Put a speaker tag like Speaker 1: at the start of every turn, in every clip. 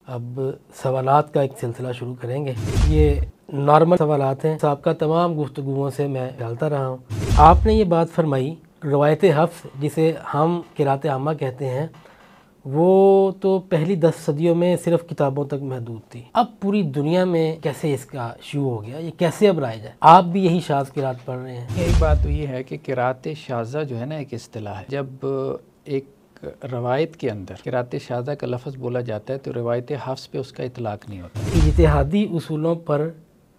Speaker 1: اب سوالات کا ایک سلسلہ شروع کریں گے۔ یہ نارمل سوالات ہیں، سابقہ تمام گفتگوؤں سے میں ڈالتا رہا ہوں۔ آپ نے یہ بات فرمائی، روایت حفظ جسے ہم قرأت عامہ کہتے ہیں، وہ تو پہلی 10 صدیوں میں صرف کتابوں تک محدود تھی۔ اب پوری دنیا میں کیسے اس کا شیوع ہو گیا، یہ کیسے اب رائج ہے؟ آپ بھی یہی شاذ قرأت پڑھ رہے ہیں۔
Speaker 2: ایک بات تو یہ ہے کہ قرأت شاذہ جو ہے نا ایک اصطلاح ہے۔ جب ایک روایت کے اندر قرأت شاذہ کا لفظ بولا جاتا ہے تو روایت حفظ پہ اس کا اطلاق نہیں ہوتا۔
Speaker 1: اجتہادی اصولوں پر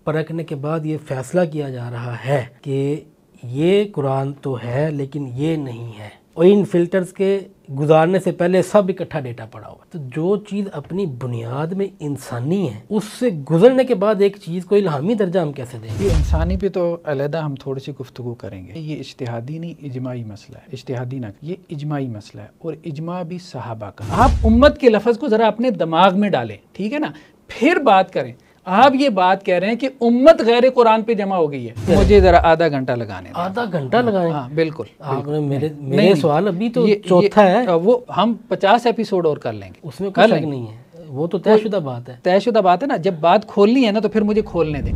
Speaker 1: پرکھنے کے بعد یہ فیصلہ کیا جا رہا ہے کہ یہ قرآن تو ہے لیکن یہ نہیں ہے، اور ان فلٹرز کے گزارنے سے پہلے سب اکٹھا ڈیٹا پڑا ہوا۔ تو جو چیز اپنی بنیاد میں انسانی ہے، اس سے گزرنے کے بعد ایک چیز کو الہامی درجہ ہم کیسے دیں گے؟
Speaker 2: یہ انسانی پہ تو علیحدہ ہم تھوڑی سی گفتگو کریں گے۔ یہ اجتہادی نہیں، اجماعی مسئلہ ہے۔ اجتہادی نہ، یہ اجماعی مسئلہ ہے، اور اجماع بھی صحابہ کا۔ آپ امت کے لفظ کو ذرا اپنے دماغ میں ڈالیں، ٹھیک ہے نا، پھر بات کریں۔ آپ یہ بات کہہ رہے ہیں کہ امت غیر قرآن پہ جمع ہو گئی ہے، مجھے ذرا آدھا گھنٹہ لگانے دیں۔
Speaker 1: آدھا گھنٹہ لگائیں؟
Speaker 2: ہاں بالکل۔
Speaker 1: آپ نے میرے سوال ابھی تو چوتھا ہے،
Speaker 2: وہ ہم 50 ایپیسوڈ اور کر لیں گے،
Speaker 1: اس میں کوئی شک نہیں ہے، وہ تو طے شدہ بات ہے۔
Speaker 2: طے شدہ بات ہے نا، جب بات کھولنی ہے نا تو پھر مجھے کھولنے دیں۔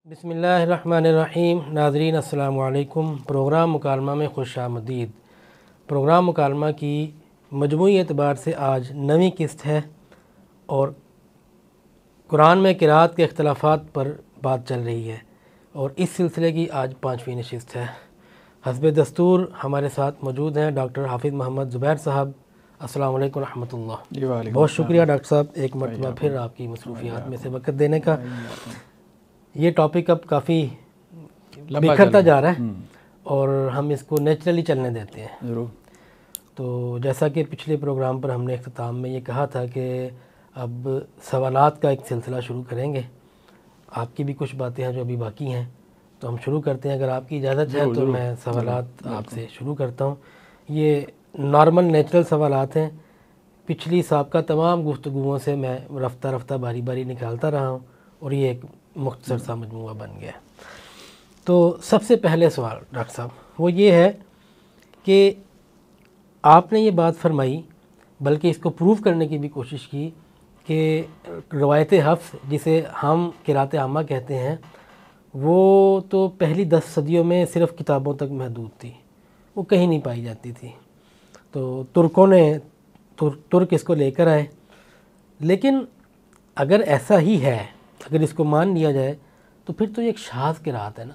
Speaker 1: بسم اللہ الرحمن الرحیم۔ ناظرین السلام علیکم۔ پروگرام مکالمہ میں خوش آمدید۔ پروگرام مکالمہ کی مجموعی اعتبار سے آج 9ویں قسط ہے، اور قرآن میں قرأت کے اختلافات پر بات چل رہی ہے، اور اس سلسلے کی آج 5ویں نشست ہے۔ حسب دستور ہمارے ساتھ موجود ہیں ڈاکٹر حافظ محمد زبیر صاحب۔ السلام علیکم ورحمۃ اللہ۔ بہت شکریہ ڈاکٹر صاحب ایک مرتبہ پھر آپ کی مصروفیات میں سے وقت دینے کا۔ یہ ٹاپک اب کافی بکھرتا جا رہا ہے، اور ہم اس کو نیچرلی چلنے دیتے ہیں۔
Speaker 2: ضرور۔
Speaker 1: تو جیسا کہ پچھلے پروگرام پر ہم نے اختتام میں یہ کہا تھا کہ اب سوالات کا ایک سلسلہ شروع کریں گے۔ آپ کی بھی کچھ باتیں ہیں جو ابھی باقی ہیں، تو ہم شروع کرتے ہیں۔ اگر آپ کی اجازت ہے تو میں سوالات آپ سے شروع کرتا ہوں۔ یہ نارمل نیچرل سوالات ہیں، پچھلی سابقہ تمام گفتگوؤں سے میں رفتہ رفتہ باری باری نکالتا رہا ہوں، اور یہ ایک مختصر سا مجموعہ بن گیا۔ تو سب سے پہلے سوال ڈاکٹر صاحب وہ یہ ہے کہ آپ نے یہ بات فرمائی، بلکہ اس کو پروف کرنے کی بھی کوشش کی، کہ روایت حفظ جسے ہم قرأت عامہ کہتے ہیں، وہ تو پہلی 10 صدیوں میں صرف کتابوں تک محدود تھی، وہ کہیں نہیں پائی جاتی تھی۔ تو ترک اس کو لے کر آئے، لیکن اگر ایسا ہی ہے، اگر اس کو مان لیا جائے، تو پھر تو یہ ایک شاذ قرأت ہے نا۔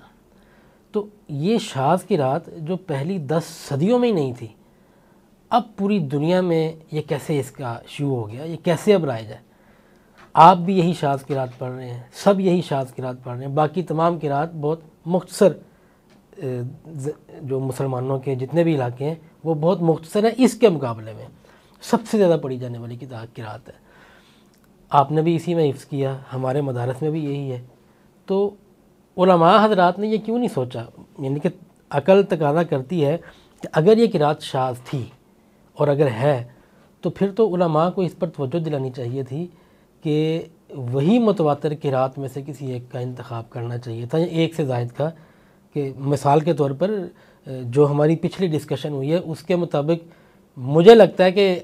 Speaker 1: تو یہ شاذ قرأت جو پہلی 10 صدیوں میں ہی نہیں تھی، اب پوری دنیا میں یہ کیسے اس کا شیوع ہو گیا، یہ کیسے اب رائج ہے؟ آپ بھی یہی شاذ قرأت پڑھ رہے ہیں، سب یہی شاذ قرأت پڑھ رہے ہیں۔ باقی تمام قرأت بہت مختصر، جو مسلمانوں کے جتنے بھی علاقے ہیں وہ بہت مختصر ہیں، اس کے مقابلے میں سب سے زیادہ پڑھی جانے والی کتاب قرأت ہے۔ آپ نے بھی اسی میں حفظ کیا، ہمارے مدارس میں بھی یہی ہے۔ تو علماء حضرات نے یہ کیوں نہیں سوچا، یعنی کہ عقل تقاضا کرتی ہے کہ اگر یہ قرأت شاذ تھی اور اگر ہے، تو پھر تو علماء کو اس پر توجہ دلانی چاہیے تھی کہ وہی متواتر قرأت میں سے کسی ایک کا انتخاب کرنا چاہیے تھا، یا ایک سے زائد کا۔ کہ مثال کے طور پر جو ہماری پچھلی ڈسکشن ہوئی ہے اس کے مطابق مجھے لگتا ہے کہ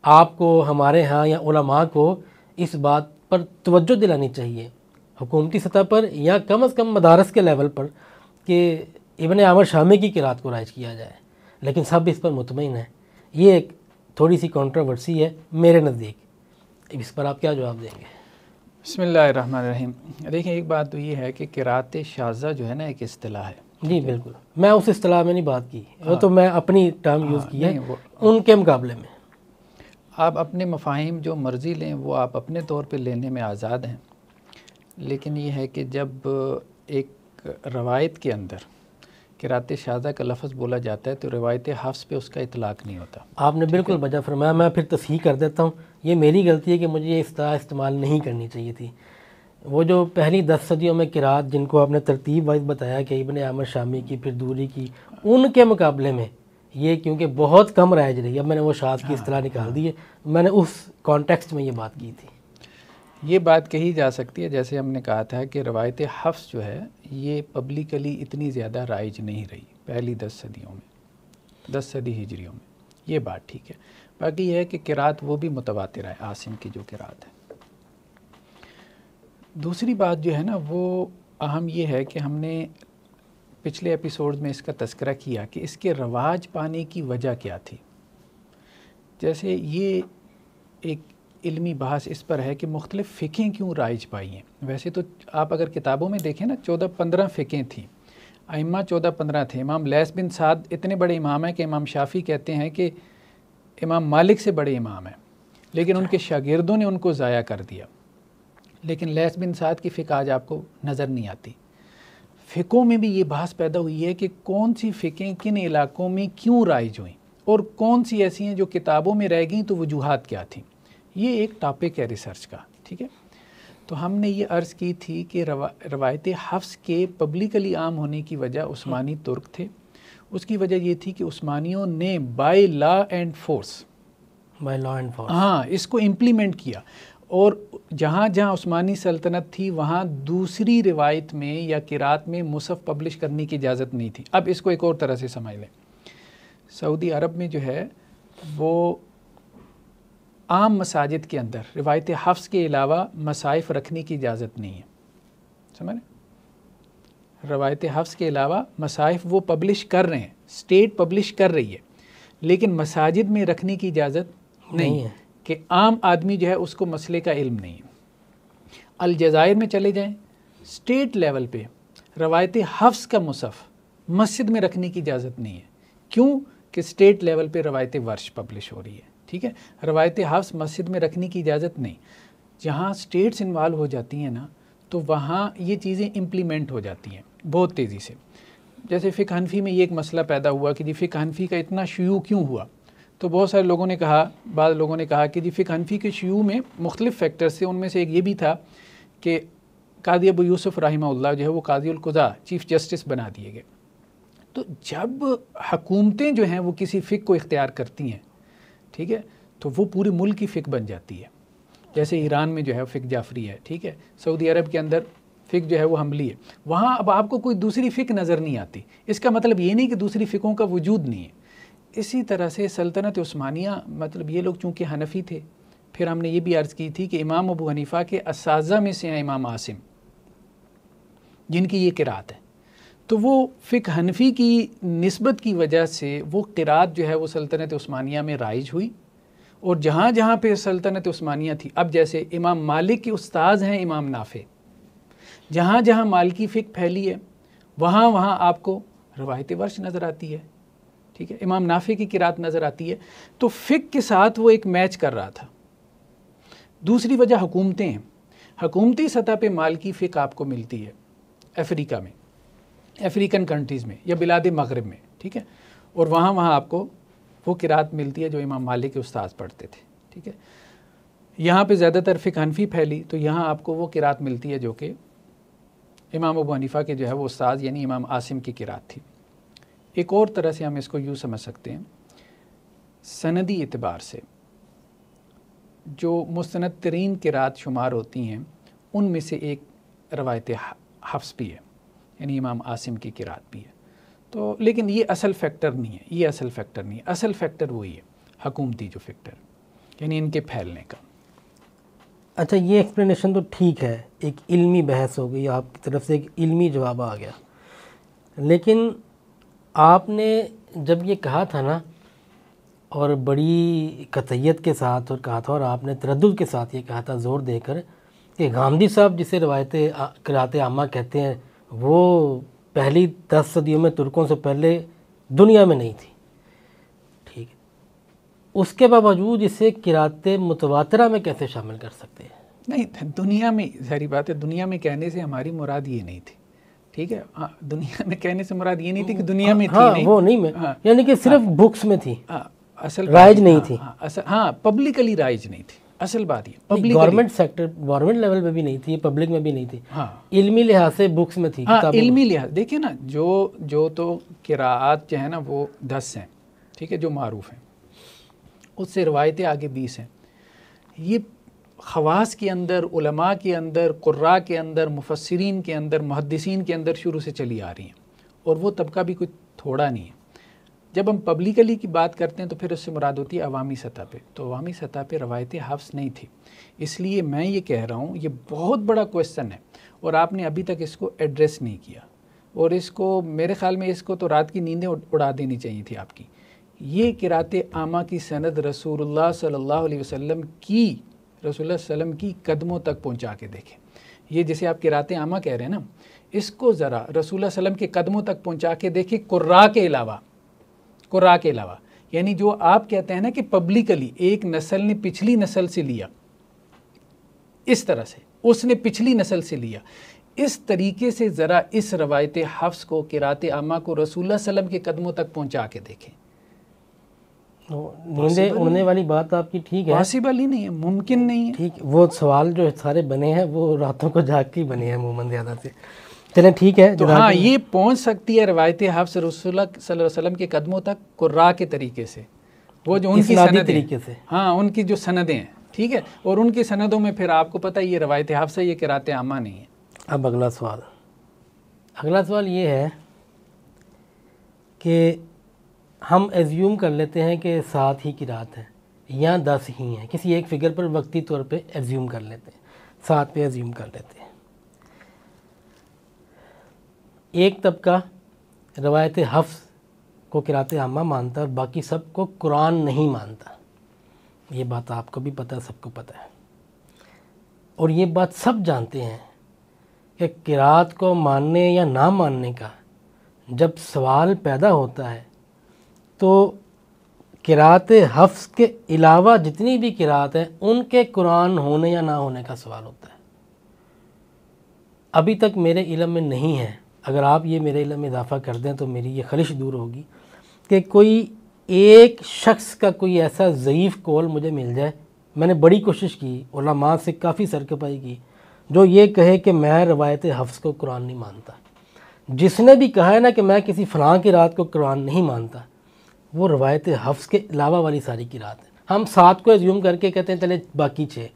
Speaker 1: آپ کو، ہمارے ہاں یا علماء کو اس بات پر توجہ دلانی چاہیے حکومتی سطح پر، یا کم از کم مدارس کے لیول پر، کہ ابن عامر شامی کی قرأت کو رائج کیا جائے، لیکن سب اس پر مطمئن ہیں۔ یہ ایک تھوڑی سی کنٹروورسی ہے میرے نزدیک، اس پر آپ کیا جواب دیں گے؟
Speaker 2: بسم اللہ الرحمن الرحیم۔ دیکھیں ایک بات تو یہ ہے کہ قرأت شاذہ جو ہے نا ایک اصطلاح ہے۔
Speaker 1: جی بالکل، میں اس اصطلاح میں نہیں بات کی، وہ تو میں اپنی ٹرم یوز کی ہے ان کے مقابلے میں۔
Speaker 2: آپ اپنے مفاہیم جو مرضی لیں وہ آپ اپنے طور پہ لینے میں آزاد ہیں، لیکن یہ ہے کہ جب ایک روایت کے اندر قرأت شاذہ کا لفظ بولا جاتا ہے تو روایت حفظ پہ اس کا اطلاق نہیں ہوتا۔
Speaker 1: آپ نے بالکل وجہ فرمایا، میں پھر تصحیح کر دیتا ہوں۔ یہ میری غلطی ہے کہ مجھے یہ اصطلاح استعمال نہیں کرنی چاہیے تھی۔ وہ جو پہلی 10 صدیوں میں قرأت جن کو آپ نے ترتیب وائز بتایا کہ ابن عامر شامی کی، پھر دوری کی، ان کے مقابلے میں یہ کیونکہ بہت کم رائج رہی، اب میں نے وہ شاذ کی اصطلاح نکال دی ہے، میں نے اس کانٹیکسٹ میں یہ بات کی تھی۔
Speaker 2: یہ بات کہی جا سکتی ہے، جیسے ہم نے کہا تھا کہ روایت حفظ جو ہے یہ پبلکلی اتنی زیادہ رائج نہیں رہی پہلی 10 صدیوں میں، 10 صدی ہجریوں میں، یہ بات ٹھیک ہے۔ باقی یہ ہے کہ قرات وہ بھی متواتر ہے، عاصم کی جو قرات ہے۔ دوسری بات جو ہے نا وہ اہم یہ ہے کہ ہم نے پچھلے ایپیسوڈ میں اس کا تذکرہ کیا کہ اس کے رواج پانے کی وجہ کیا تھی۔ جیسے یہ ایک علمی بحث اس پر ہے کہ مختلف فقہیں کیوں رائج پائی ہیں۔ ویسے تو آپ اگر کتابوں میں دیکھیں نا 14-15 فقہیں تھیں، ائمہ 14-15 تھے۔ امام لیث بن سعد اتنے بڑے امام ہیں کہ امام شافعی کہتے ہیں کہ امام مالک سے بڑے امام ہیں، لیکن ان کے شاگردوں نے ان کو ضائع کر دیا۔ لیکن لیث بن سعد کی فقہ آج آپ کو نظر نہیں آتی۔ فقہوں میں بھی یہ بحث پیدا ہوئی ہے کہ کون سی فقہیں کن علاقوں میں کیوں رائج ہوئیں اور کون سی ایسی ہیں جو کتابوں میں رہ گئیں، تو وجوہات کیا تھیں۔ یہ ایک ٹاپک ہے ریسرچ کا، ٹھیک ہے۔ تو ہم نے یہ عرض کی تھی کہ روایت حفظ کے پبلکلی عام ہونے کی وجہ عثمانی ترک تھے۔ اس کی وجہ یہ تھی کہ عثمانیوں نے بائی لا اینڈ فورس ہاں اس کو امپلیمنٹ کیا، اور جہاں جہاں عثمانی سلطنت تھی وہاں دوسری روایت میں یا قرات میں مصحف پبلش کرنے کی اجازت نہیں تھی۔ اب اس کو ایک اور طرح سے سمجھ لیں، سعودی عرب میں جو ہے وہ عام مساجد کے اندر روایت حفظ کے علاوہ مصائف رکھنے کی اجازت نہیں ہے، سمجھ رہے؟ روایت حفظ کے علاوہ مصائف وہ پبلش کر رہے ہیں، اسٹیٹ پبلش کر رہی ہے، لیکن مساجد میں رکھنے کی اجازت نہیں ہے کہ عام آدمی جو ہے اس کو مسئلے کا علم نہیں ہے۔ الجزائر میں چلے جائیں، اسٹیٹ لیول پہ روایت حفظ کا مصحف مسجد میں رکھنے کی اجازت نہیں ہے۔ کیوں؟ کہ اسٹیٹ لیول پہ روایت ورش پبلش ہو رہی ہے، ٹھیک ہے۔ روایت حفظ مسجد میں رکھنے کی اجازت نہیں۔ جہاں اسٹیٹس انوالو ہو جاتی ہیں نا تو وہاں یہ چیزیں امپلیمنٹ ہو جاتی ہیں بہت تیزی سے۔ جیسے فقہ حنفی میں یہ ایک مسئلہ پیدا ہوا کہ جی فقہ حنفی کا اتنا شیوع کیوں ہوا، تو بہت سارے لوگوں نے کہا، بعض لوگوں نے کہا کہ جی فقہ حنفی کے شیوع میں مختلف فیکٹرز تھے، ان میں سے ایک یہ بھی تھا کہ قاضی ابو یوسف رحمہ اللہ جو ہے وہ قاضی القضاء چیف جسٹس بنا دیے گئے۔ تو جب حکومتیں جو ہیں وہ کسی فقہ کو اختیار کرتی ہیں، ٹھیک ہے، تو وہ پورے ملک کی فقہ بن جاتی ہے۔ جیسے ایران میں جو ہے فقہ جعفری ہے، ٹھیک ہے، سعودی عرب کے اندر فقہ جو ہے وہ حنبلی ہے۔ وہاں اب آپ کو کوئی دوسری فقہ نظر نہیں آتی، اس کا مطلب یہ نہیں کہ دوسری فقہوں کا وجود نہیں ہے۔ اسی طرح سے سلطنت عثمانیہ، مطلب یہ لوگ چونکہ حنفی تھے، پھر ہم نے یہ بھی عرض کی تھی کہ امام ابو حنیفہ کے اساتذہ میں سے ہیں امام عاصم، جن کی یہ قرات ہے، تو وہ فقہ حنفی کی نسبت کی وجہ سے وہ قرات جو ہے وہ سلطنت عثمانیہ میں رائج ہوئی، اور جہاں جہاں پہ سلطنت عثمانیہ تھی، اب جیسے امام مالک کے استاذ ہیں امام نافع، جہاں جہاں مالکی فقہ پھیلی ہے وہاں وہاں آپ کو روایت ورش نظر آتی ہے، ٹھیک ہے، امام نافع کی قرات نظر آتی ہے۔ تو فقہ کے ساتھ وہ ایک میچ کر رہا تھا۔ دوسری وجہ حکومتیں ہیں، حکومتی سطح پہ مالکی فقہ آپ کو ملتی ہے افریقہ میں، افریقن کنٹریز میں یا بلاد مغرب میں، ٹھیک ہے، اور وہاں آپ کو وہ قرات ملتی ہے جو امام مالک کے استاذ پڑھتے تھے، ٹھیک ہے۔ یہاں پہ زیادہ تر فقہ حنفی پھیلی تو یہاں آپ کو وہ قرات ملتی ہے جو کہ امام ابو حنیفہ کے جو ہے وہ استاذ یعنی امام عاصم کی قرات تھی۔ ایک اور طرح سے ہم اس کو یوں سمجھ سکتے ہیں، سندی اعتبار سے جو مستند ترین قرات شمار ہوتی ہیں ان میں سے ایک روایت حفظ بھی ہے، یعنی امام عاصم کی قرات بھی ہے۔ تو لیکن یہ اصل فیکٹر نہیں ہے، یہ اصل فیکٹر نہیں ہے، اصل فیکٹر وہی ہے حکومتی جو فیکٹر، یعنی ان کے پھیلنے کا۔
Speaker 1: اچھا، یہ ایکسپلینیشن تو ٹھیک ہے، ایک علمی بحث ہو گئی، آپ کی طرف سے ایک علمی جواب آ گیا، لیکن آپ نے جب یہ کہا تھا نا اور بڑی قطعیت کے ساتھ اور کہا تھا، اور آپ نے تردد کے ساتھ یہ کہا تھا زور دے کر کہ غامدی صاحب جسے روایت قرات عامہ کہتے ہیں وہ پہلی 10 صدیوں میں ترکوں سے پہلے دنیا میں نہیں تھی، ٹھیک ہے، اس کے باوجود اسے قرات متواترہ میں کیسے شامل کر سکتے ہیں؟
Speaker 2: نہیں، دنیا میں ظاہری بات ہے، دنیا میں کہنے سے ہماری مراد یہ نہیں تھی، ٹھیک ہے، دنیا میں کہنے سے مراد یہ نہیں تھی کہ دنیا میں تھی، نہیں
Speaker 1: وہ نہیں، میں یعنی کہ صرف بکس میں تھی،
Speaker 2: اصل
Speaker 1: رائج نہیں تھی،
Speaker 2: ہاں پبلکلی رائج نہیں تھی، اصل بات یہ
Speaker 1: گورنمنٹ سیکٹر، گورنمنٹ لیول پہ بھی نہیں تھی، پبلک میں بھی نہیں تھی،
Speaker 2: ہاں
Speaker 1: علمی لحاظ سے بکس میں تھی،
Speaker 2: علمی لحاظ دیکھیں نا، جو تو قراءات جو ہیں نا وہ 10 ہیں، ٹھیک ہے، جو معروف ہیں، اس سے روایتیں آگے 20 ہیں۔ یہ خواص کے اندر، علماء کے اندر، قراء کے اندر، مفسرین کے اندر، محدثین کے اندر شروع سے چلی آ رہی ہیں، اور وہ طبقہ بھی کوئی تھوڑا نہیں ہے۔ جب ہم پبلکلی کی بات کرتے ہیں تو پھر اس سے مراد ہوتی ہے عوامی سطح پہ، تو عوامی سطح پہ روایت حفظ نہیں تھی۔ اس لیے میں یہ کہہ رہا ہوں، یہ بہت بڑا کویسچن ہے اور آپ نے ابھی تک اس کو ایڈریس نہیں کیا، اور اس کو میرے خیال میں اس کو تو رات کی نیندیں اڑا دینی چاہیے تھی آپ کی۔ یہ قرات عامہ کی سند رسول اللہ صلی اللہ علیہ وسلم کی قدموں تک پہنچا کے دیکھیں۔ یہ جسے آپ قرات عامہ کہہ رہے ہیں نا، اس کو ذرا رسول اللہ صلی اللہ علیہ وسلم کے قدموں تک پہنچا کے دیکھیں، قراء کے علاوہ، یعنی جو آپ کہتے ہیں نا کہ پبلکلی ایک نسل نے پچھلی نسل سے لیا، اس طرح سے اس نے پچھلی نسل سے لیا، اس طریقے سے ذرا اس روایت حفظ کو، قرات عامہ کو رسول اللہ صلی اللہ علیہ وسلم کے قدموں تک پہنچا کے دیکھیں۔
Speaker 1: نیندیں اڑنے والی بات آپ کی ٹھیک ہے،
Speaker 2: پاسبل ہی نہیں ہے، ممکن نہیں ہے۔
Speaker 1: ٹھیک، وہ سوال جو سارے بنے ہیں وہ راتوں کو جاگ کے بنے ہیں عموماً زیادہ سے۔ چلیں ٹھیک ہے،
Speaker 2: تو ہاں یہ پہنچ سکتی ہے روایت حفظ رسول اللہ صلی اللہ علیہ وسلم کے قدموں تک قراء کے طریقے سے، وہ جو ان کی سندیں
Speaker 1: طریقے سے،
Speaker 2: ہاں ان کی جو سندیں ہیں، ٹھیک ہے، اور ان کی سندوں میں پھر آپ کو پتہ ہے یہ روایت حفظ ہے، یہ قرات عامہ نہیں ہے۔
Speaker 1: اب اگلا سوال یہ ہے کہ ہم ایزیوم کر لیتے ہیں کہ 7 ہی قرات ہیں یا 10 ہی ہیں، کسی ایک فگر پر وقتی طور پہ ایزیوم کر لیتے ہیں، 7 پہ ایزیوم کر لیتے ہیں۔ ایک طبقہ روایت حفظ کو قرات عامہ مانتا ہے اور باقی سب کو قرآن نہیں مانتا، یہ بات آپ کو بھی پتہ ہے، سب کو پتہ ہے، اور یہ بات سب جانتے ہیں کہ قرات کو ماننے یا نہ ماننے کا جب سوال پیدا ہوتا ہے تو قرات حفظ کے علاوہ جتنی بھی قرات ہیں ان کے قرآن ہونے یا نہ ہونے کا سوال ہوتا ہے۔ ابھی تک میرے علم میں نہیں ہے، اگر آپ یہ میرے علم میں اضافہ کر دیں تو میری یہ خلش دور ہوگی کہ کوئی ایک شخص کا کوئی ایسا ضعیف قول مجھے مل جائے، میں نے بڑی کوشش کی، علماء سے کافی سرکپائی کی، جو یہ کہے کہ میں روایت حفظ کو قرآن نہیں مانتا۔ جس نے بھی کہا ہے نا کہ میں کسی فلاں قرات کو قرآن نہیں مانتا، وہ روایت حفظ کے علاوہ والی ساری قرات ہیں۔ ہم 7 کو ایزیوم کر کے کہتے ہیں چلے باقی 6۔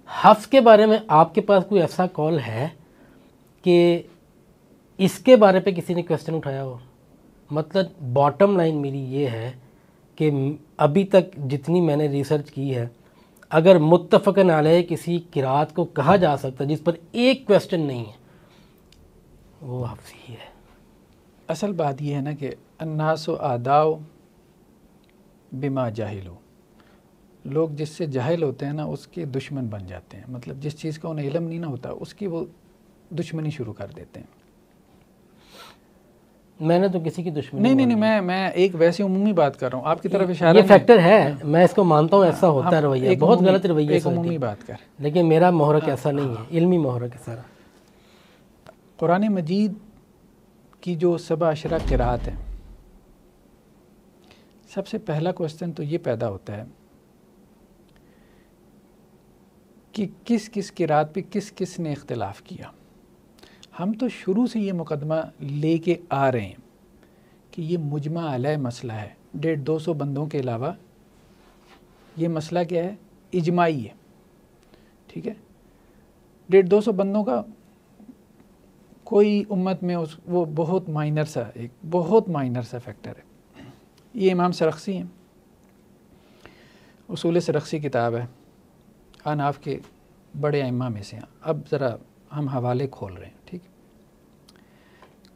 Speaker 1: حفظ کے بارے میں آپ کے پاس کوئی ایسا قول ہے کہ اس کے بارے پہ کسی نے کویسچن اٹھایا ہو؟ مطلب باٹم لائن میری یہ ہے کہ ابھی تک جتنی میں نے ریسرچ کی ہے، اگر متفقن علیہ کسی قرات کو کہا جا سکتا جس پر ایک کویسچن نہیں ہے، وہ حفظ ہی ہے۔
Speaker 2: اصل بات یہ ہے نا کہ الناس اعداء بما جاہلوا، لوگ جس سے جاہل ہوتے ہیں نا اس کے دشمن بن جاتے ہیں، مطلب جس چیز کا انہیں علم نہیں نہ ہوتا اس کی وہ دشمنی شروع کر دیتے ہیں۔
Speaker 1: میں نے تو کسی کی دشمنی
Speaker 2: نہیں، میں ایک ویسے عمومی بات کر رہا ہوں، آپ کی طرف اشارہ
Speaker 1: یہ فیکٹر ہے، میں اس کو مانتا ہوں، ایسا ہوتا ہے رویہ، بہت غلط رویہ
Speaker 2: ایک عمومی بات کر،
Speaker 1: لیکن میرا محرک ایسا نہیں ہے، علمی محرک ہے سارا۔
Speaker 2: قرآن مجید کی جو 17 قرات ہیں، سب سے پہلا کوسچن تو یہ پیدا ہوتا ہے کہ کس کس قرات پہ کس کس نے اختلاف کیا۔ ہم تو شروع سے یہ مقدمہ لے کے آ رہے ہیں کہ یہ مجمع علیہ مسئلہ ہے، 150-200 بندوں کے علاوہ یہ مسئلہ کیا ہے؟ اجماعی ہے، ٹھیک ہے۔ 150-200 بندوں کا کوئی امت میں وہ بہت مائنر سا فیکٹر ہے۔ یہ امام سرخسی ہیں، اصول سرخسی کتاب ہے، احناف کے بڑے ائمہ میں سے ہیں۔ اب ذرا ہم حوالے کھول رہے ہیں، ٹھیک ہے۔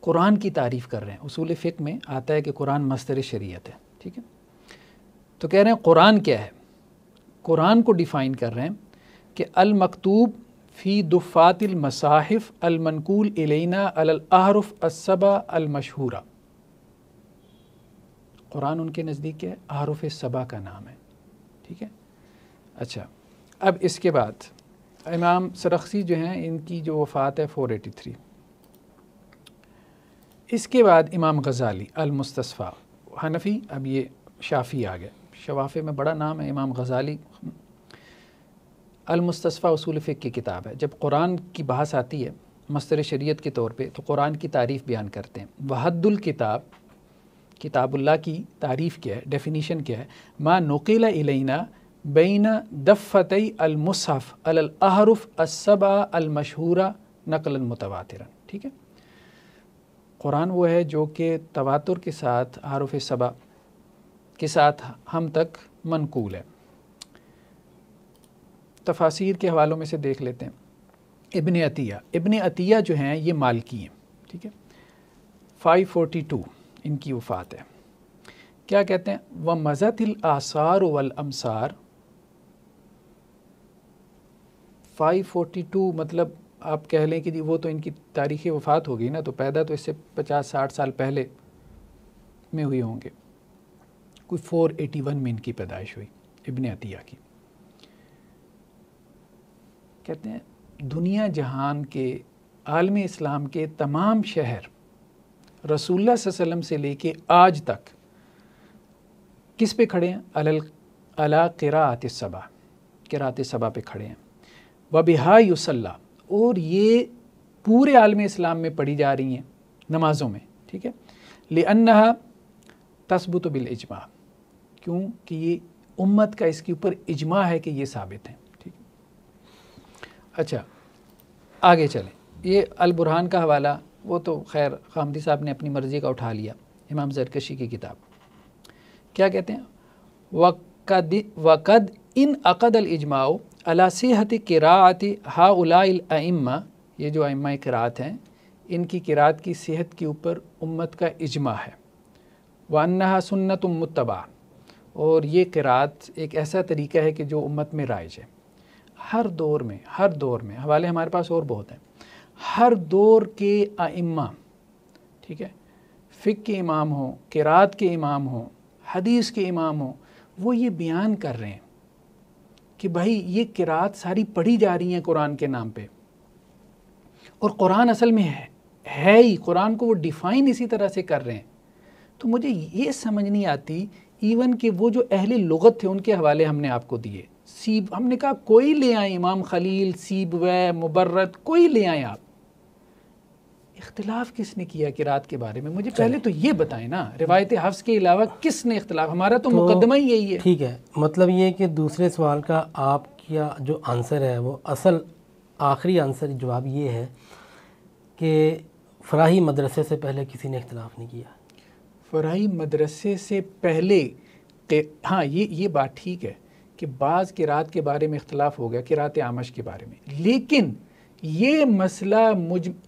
Speaker 2: قرآن کی تعریف کر رہے ہیں، اصول فقہ میں آتا ہے کہ قرآن مصدر شریعت ہے، ٹھیک ہے۔ تو کہہ رہے ہیں قرآن کیا ہے؟ قرآن کو ڈیفائن کر رہے ہیں کہ المکتوب فی دفات المصاحف المنقول الینا علی الاحرف السبع المشہورہ۔ قرآن ان کے نزدیک کیا ہے؟ احرف سبع کا نام ہے، ٹھیک ہے۔ اچھا، اب اس کے بعد امام سرخسی جو ہیں ان کی جو وفات ہے 483۔ اس کے بعد امام غزالی المستصفیٰ، حنفی، اب یہ شافعی آ گئے، شوافع میں بڑا نام ہے امام غزالی۔ المستصفیٰ اصول فقہ کی کتاب ہے۔ جب قرآن کی بحث آتی ہے مصدر شریعت کے طور پہ تو قرآن کی تعریف بیان کرتے ہیں۔ وحد الکتاب، کتاب اللہ کی تعریف کیا ہے، ڈیفینیشن کیا ہے؟ ما نقل الینا بین دفتئی المصحف علی الاحرف السبع المشہورہ نقلا متواترا. ٹھیک ہے، قرآن وہ ہے جو کہ تواتر کے ساتھ حروف سبع کے ساتھ ہم تک منقول ہے. تفاسیر کے حوالوں میں سے دیکھ لیتے ہیں. ابن عطیہ جو ہیں یہ مالکی ہیں. ٹھیک ہے، 542 ان کی وفات ہے. کیا کہتے ہیں؟ وَمَزَتِ الْآثَارُ وَالْأَمْصَارُ. 542 مطلب آپ کہہ لیں کہ جی وہ تو ان کی تاریخ وفات ہوگی نا، تو پیدا تو اس سے 50-60 سال پہلے میں ہوئے ہوں گے. کوئی 481 میں ان کی پیدائش ہوئی ابن عطیہ کی. کہتے ہیں دنیا جہان کے عالم اسلام کے تمام شہر رسول اللہ صلی اللہ علیہ وسلم سے لے کے آج تک کس پہ کھڑے ہیں؟ علی قراءۃ السبع، قراءۃ السبع پہ کھڑے ہیں. وبہا یصلی، اور یہ پورے عالم اسلام میں پڑھی جا رہی ہیں نمازوں میں. ٹھیک ہے، لأنہا تثبت بالاجماع، کیوں کہ یہ امت کا اس کے اوپر اجماع ہے کہ یہ ثابت ہے. ٹھیک ہے، اچھا آگے چلیں. یہ البرہان کا حوالہ وہ تو خیر خامدی صاحب نے اپنی مرضی کا اٹھا لیا، امام زرکشی کی کتاب. کیا کہتے ہیں؟ وقد ان عقد الاجماع علی صحت قراءۃ ہؤلاء الائمہ، یہ جو ائمہ قراءت ہیں ان کی قراءت کی صحت کے اوپر امت کا اجماع ہے. وانہا سنت متبع، اور یہ قراءت ایک ایسا طریقہ ہے کہ جو امت میں رائج ہے. ہر دور میں حوالے ہمارے پاس اور بہت ہیں. ہر دور کے ائمہ، ٹھیک ہے، فقہ کے امام ہوں، قراءت کے امام ہوں، حدیث کے امام ہوں، وہ یہ بیان کر رہے ہیں کہ بھائی یہ قراءت ساری پڑھی جا رہی ہیں قرآن کے نام پہ، اور قرآن اصل میں ہے ہی، قرآن کو وہ ڈیفائن اسی طرح سے کر رہے ہیں. تو مجھے یہ سمجھ نہیں آتی، ایون کہ وہ جو اہل لغت تھے ان کے حوالے ہم نے آپ کو دیے. ہم نے کہا کوئی لے آئیں، امام خلیل، سیبویہ، مبرد، کوئی لے آئیں آپ. اختلاف کس نے کیا قراءت کے بارے میں؟ مجھے پہلے تو یہ بتائیں نا، روایت حفظ کے علاوہ کس نے اختلاف؟ ہمارا تو مقدمہ ہی یہی ہے.
Speaker 1: ٹھیک ہے، مطلب یہ کہ دوسرے سوال کا آپ کا جو آنسر ہے وہ اصل آخری آنسر جواب یہ ہے کہ فراہی مدرسے سے پہلے کسی نے اختلاف نہیں کیا.
Speaker 2: فراہی مدرسے سے پہلے ہاں یہ بات ٹھیک ہے کہ بعض قراءت کے بارے میں اختلاف ہو گیا، قراءت اعمش کے بارے میں، لیکن یہ مسئلہ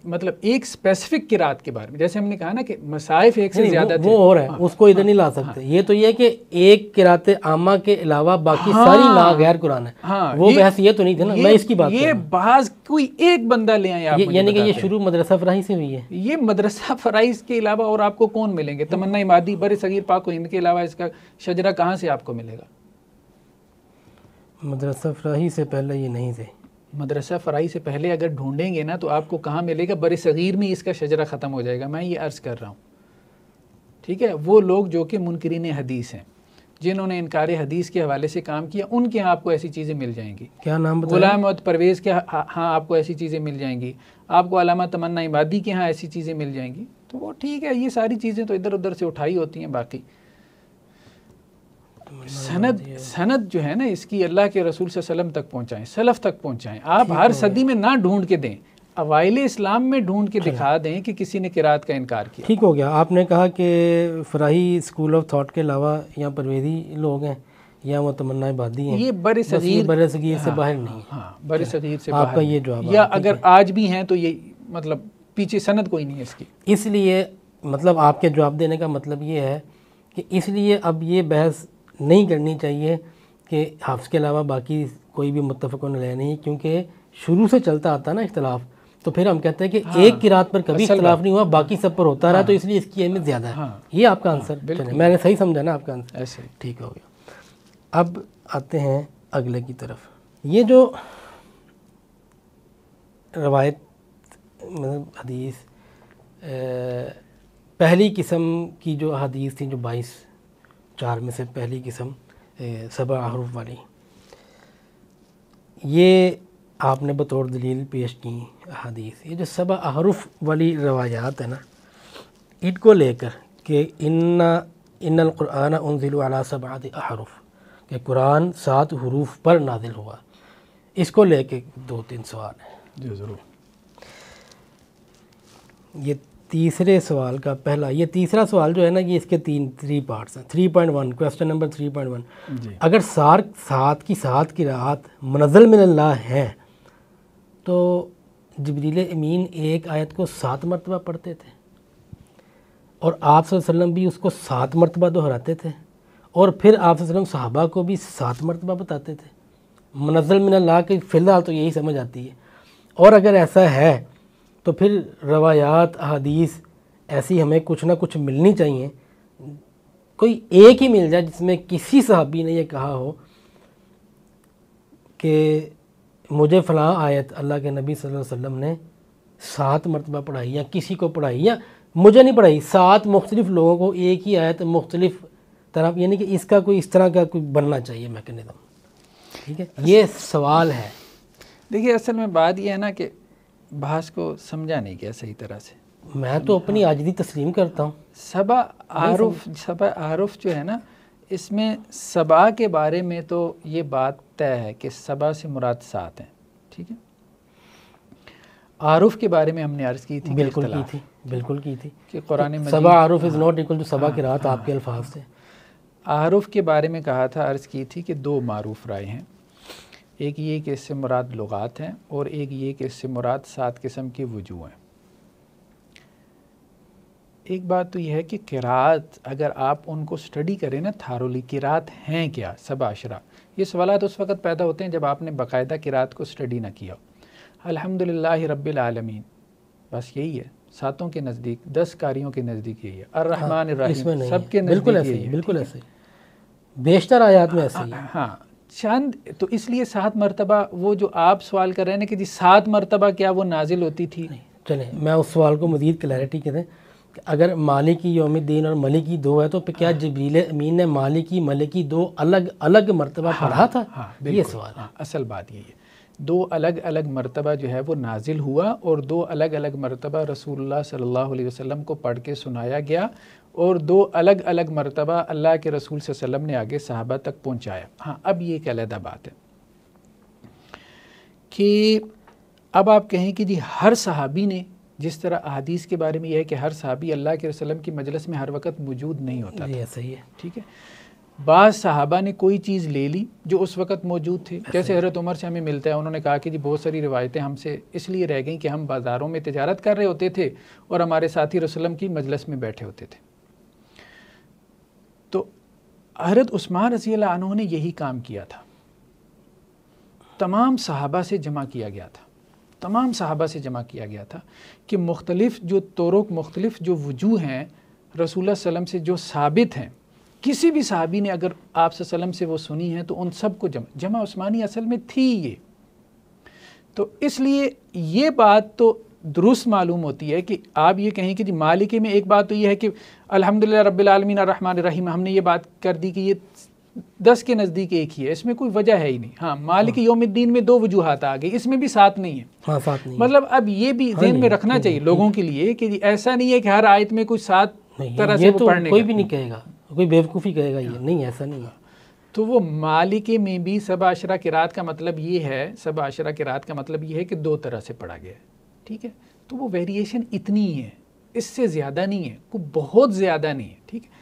Speaker 2: مطلب ایک اسپیسیفک قراءت کے بارے میں، جیسے ہم نے کہا نا کہ مصائف ایک سے زیادہ تھے،
Speaker 1: وہ اور ہے، اس کو ادھر نہیں لا سکتے. یہ تو یہ ہے کہ ایک قراءت عامہ کے علاوہ باقی ساری غیر قرآن ہے. وہ بحث یہ تو نہیں تھے نا، میں اس کی بات
Speaker 2: یہ بعض کوئی ایک بندہ لے آئے آپ،
Speaker 1: یعنی کہ یہ شروع مدرسہ فراہی سے ہوئی ہے.
Speaker 2: یہ مدرسہ فراہی کے علاوہ اور آپ کو کون ملیں گے؟ تمنا عمادی بر صغیر پاک و ہند کے علاوہ اس کا شجرہ کہاں سے آپ کو ملے گا؟
Speaker 1: مدرسہ فراہی سے پہلے یہ نہیں تھے.
Speaker 2: مدرسہ فراہی سے پہلے اگر ڈھونڈیں گے نا تو آپ کو کہاں ملے گا؟ بر صغیر میں اس کا شجرہ ختم ہو جائے گا. میں یہ عرض کر رہا ہوں، ٹھیک ہے. وہ لوگ جو کہ منکرین حدیث ہیں، جنہوں نے انکار حدیث کے حوالے سے کام کیا، ان کے ہاں آپ کو ایسی چیزیں مل جائیں گی.
Speaker 1: کیا نام بتایا؟
Speaker 2: غلام محمد پرویز کے ہاں آپ کو ایسی چیزیں مل جائیں گی. آپ کو علامہ تمنا عمادی کے ہاں ایسی چیزیں مل جائیں گی. تو وہ ٹھیک ہے، یہ ساری چیزیں تو ادھر ادھر سے اٹھائی ہوتی ہیں. باقی سند جو ہے نا اس کی اللہ کے رسول صلی اللہ علیہ وسلم تک پہنچائیں، سلف تک پہنچائیں. آپ ہر صدی میں نہ ڈھونڈ کے دیں، اوائل اسلام میں ڈھونڈ کے دکھا دیں کہ کسی نے قراءت کا انکار کیا.
Speaker 1: ٹھیک ہو گیا. آپ نے کہا کہ فراہی اسکول آف تھاٹ کے علاوہ یا پرویزی لوگ ہیں یا وہ تمنا عبادی ہیں،
Speaker 2: یہ بر صغیر
Speaker 1: سے باہر نہیں.
Speaker 2: ہاں بر صغیر سے
Speaker 1: آپ کا یہ جواب،
Speaker 2: یا اگر آج بھی ہیں تو یہ مطلب پیچھے سند کوئی نہیں ہے اس کی.
Speaker 1: اس لیے مطلب آپ کے جواب دینے کا مطلب یہ ہے کہ اس لیے اب یہ بحث نہیں کرنی چاہیے کہ حفظ کے علاوہ باقی کوئی بھی متفقون علیہ نہیں، کیونکہ شروع سے چلتا آتا نا اختلاف. تو پھر ہم کہتے ہیں کہ ایک قراءت پر کبھی اختلاف نہیں ہوا، باقی سب پر ہوتا رہا، تو اس لیے اس کی اہمیت زیادہ ہے. یہ آپ کا آنسر، میں نے صحیح سمجھا نا آپ کا آنسر؟
Speaker 2: ایسے
Speaker 1: ٹھیک ہو گیا. اب آتے ہیں اگلے کی طرف. یہ جو روایت مطلب حدیث پہلی قسم کی جو حدیث تھی، جو 22 میں سے پہلی قسم 7 احرف والی، یہ آپ نے بطور دلیل پیش کی حدیث. یہ جو 7 احرف والی روایات ہے نا، ان کو لے کر کہ ان القرآن انزل علی 7 احرف، کہ قرآن 7 حروف پر نازل ہوا. اس کو لے کے 2-3 سوال ہیں.
Speaker 2: جی ضرور.
Speaker 1: یہ تیسرے سوال کا پہلا، یہ تیسرا سوال جو ہے نا، یہ اس کے 3 پارٹس ہیں. 3.1 کویسچن نمبر 3.1.
Speaker 2: جی.
Speaker 1: اگر 7 کی رات منزل من اللہ ہیں تو جبریل امین ایک آیت کو 7 مرتبہ پڑھتے تھے، اور آپ صلی اللہ علیہ وسلم بھی اس کو 7 مرتبہ دہراتے تھے، اور پھر آپ صلی اللہ علیہ وسلم صحابہ کو بھی 7 مرتبہ بتاتے تھے. منزل من اللہ کی فی الحال تو یہی سمجھ آتی ہے. اور اگر ایسا ہے تو پھر روایات احادیث ایسی ہمیں کچھ نہ کچھ ملنی چاہیے، کوئی ایک ہی مل جائے جس میں کسی صحابی نے یہ کہا ہو کہ مجھے فلاں آیت اللہ کے نبی صلی اللہ علیہ وسلم نے 7 مرتبہ پڑھائی، یا کسی کو پڑھائی، یا مجھے نہیں پڑھائی، 7 مختلف لوگوں کو ایک ہی آیت مختلف طرح، یعنی کہ اس کا کوئی اس طرح کا کوئی بننا چاہیے میکنزم. ٹھیک ہے، یہ سوال ہے.
Speaker 2: دیکھیے اصل میں بات یہ ہے نا کہ بحث کو سمجھا نہیں گیا صحیح طرح سے.
Speaker 1: میں تو اپنی عاجزی تسلیم کرتا ہوں.
Speaker 2: سبا عارف جو ہے نا، اس میں سبا کے بارے میں تو یہ بات طے ہے کہ سبا سے مراد 7 ہیں. ٹھیک ہے. عارف کے بارے میں ہم نے عرض کی تھی،
Speaker 1: بالکل کی تھی
Speaker 2: کہ قرآن مجید
Speaker 1: سبا عارف از ناٹ ایکول ٹو سبا کی رات آپ کے الفاظ سے.
Speaker 2: عارف کے بارے میں کہا تھا، عرض کی تھی کہ 2 معروف رائے ہیں. ایک یہ کہ اس سے مراد لغات ہیں، اور ایک یہ کہ اس سے مراد 7 قسم کی وجوہ ہیں. ایک بات تو یہ ہے کہ قرات اگر آپ ان کو سٹڈی کریں نا تھارولی، قرات ہیں کیا 7 اشرا، یہ سوالات اس وقت پیدا ہوتے ہیں جب آپ نے باقاعدہ قرات کو سٹڈی نہ کیا ہو. الحمدللہ رب العالمین بس یہی ہے. 7 کے نزدیک، 10 قاریوں کے نزدیک یہی ہے. الرحمن الرحیم سب کے نزدیک یہی ہے.
Speaker 1: بالکل ایسے بیشتر آیات میں ایسے ہی ہے.
Speaker 2: ہاں چند تو اس لیے 7 مرتبہ وہ جو آپ سوال کر رہے ہیں کہ جی 7 مرتبہ کیا وہ نازل ہوتی تھی؟
Speaker 1: چلیں میں اس سوال کو مزید کلیئرٹی کے دیں کہ اگر مالکی یوم الدین اور ملکی 2 ہے تو پھر کیا جبریل امین نے مالکی ملکی 2 الگ الگ مرتبہ پڑھا تھا؟ یہ سوال ہے.
Speaker 2: اصل بات یہ ہے 2 الگ الگ مرتبہ جو ہے وہ نازل ہوا، اور 2 الگ الگ مرتبہ رسول اللہ صلی اللہ علیہ وسلم کو پڑھ کے سنایا گیا، اور 2 الگ الگ مرتبہ اللہ کے رسول صلی اللہ علیہ وسلم نے آگے صحابہ تک پہنچایا. ہاں اب یہ ایک علیحدہ بات ہے کہ اب آپ کہیں کہ جی ہر صحابی نے، جس طرح احادیث کے بارے میں یہ ہے کہ ہر صحابی اللہ کے رسول کی مجلس میں ہر وقت موجود نہیں ہوتا تھا.
Speaker 1: صحیح ہے.
Speaker 2: ٹھیک ہے. بعض صحابہ نے کوئی چیز لے لی جو اس وقت موجود تھے، جیسے حضرت عمر سے ہمیں ملتا ہے، انہوں نے کہا کہ جی بہت ساری روایتیں ہم سے اس لیے رہ گئیں کہ ہم بازاروں میں تجارت کر رہے ہوتے تھے اور ہمارے ساتھی رسول اللہ کی مجلس میں بیٹھے ہوتے تھے. تو حضرت عثمان رضی اللہ عنہ نے یہی کام کیا تھا. تمام صحابہ سے جمع کیا گیا تھا، تمام صحابہ سے جمع کیا گیا تھا کہ مختلف جو طرق، مختلف جو وجوہ ہیں رسول اللہ صلی اللہ علیہ وسلم سے جو ثابت ہیں، کسی بھی صحابی نے اگر آپ صلی اللہ علیہ وسلم سے وہ سنی ہے تو ان سب کو جمع عثمانی اصل میں تھی یہ. تو اس لیے یہ بات تو درست معلوم ہوتی ہے کہ آپ یہ کہیں کہ جی مالکی میں ایک بات تو یہ ہے کہ الحمدللہ رب العالمین الرحمن الرحیم، ہم نے یہ بات کر دی کہ یہ 10 کے نزدیک ایک ہی ہے، اس میں کوئی وجہ ہے ہی نہیں. ہاں مالکی یوم الدین میں 2 وجوہات آ گئی، اس میں بھی 7 نہیں ہے.
Speaker 1: ہاں 7 نہیں.
Speaker 2: مطلب اب یہ بھی ذہن میں رکھنا چاہیے لوگوں کے لیے کہ ایسا نہیں ہے کہ ہر آیت میں کوئی 7 طرح سے وہ پڑھنے،
Speaker 1: کوئی بھی نہیں کہے گا، کوئی بیوقوفی کہے گا یہ نہیں، ایسا نہیں ہے.
Speaker 2: تو وہ مالکی میں بھی 7 اشرا قرات کا مطلب یہ ہے، 7 اشرا قرات کا مطلب یہ ہے کہ 2 طرح سے پڑھا گیا ہے. ٹھیک ہے. تو وہ ویریشن اتنی ہی ہے، اس سے زیادہ نہیں ہے، کوئی بہت زیادہ نہیں ہے. ٹھیک ہے.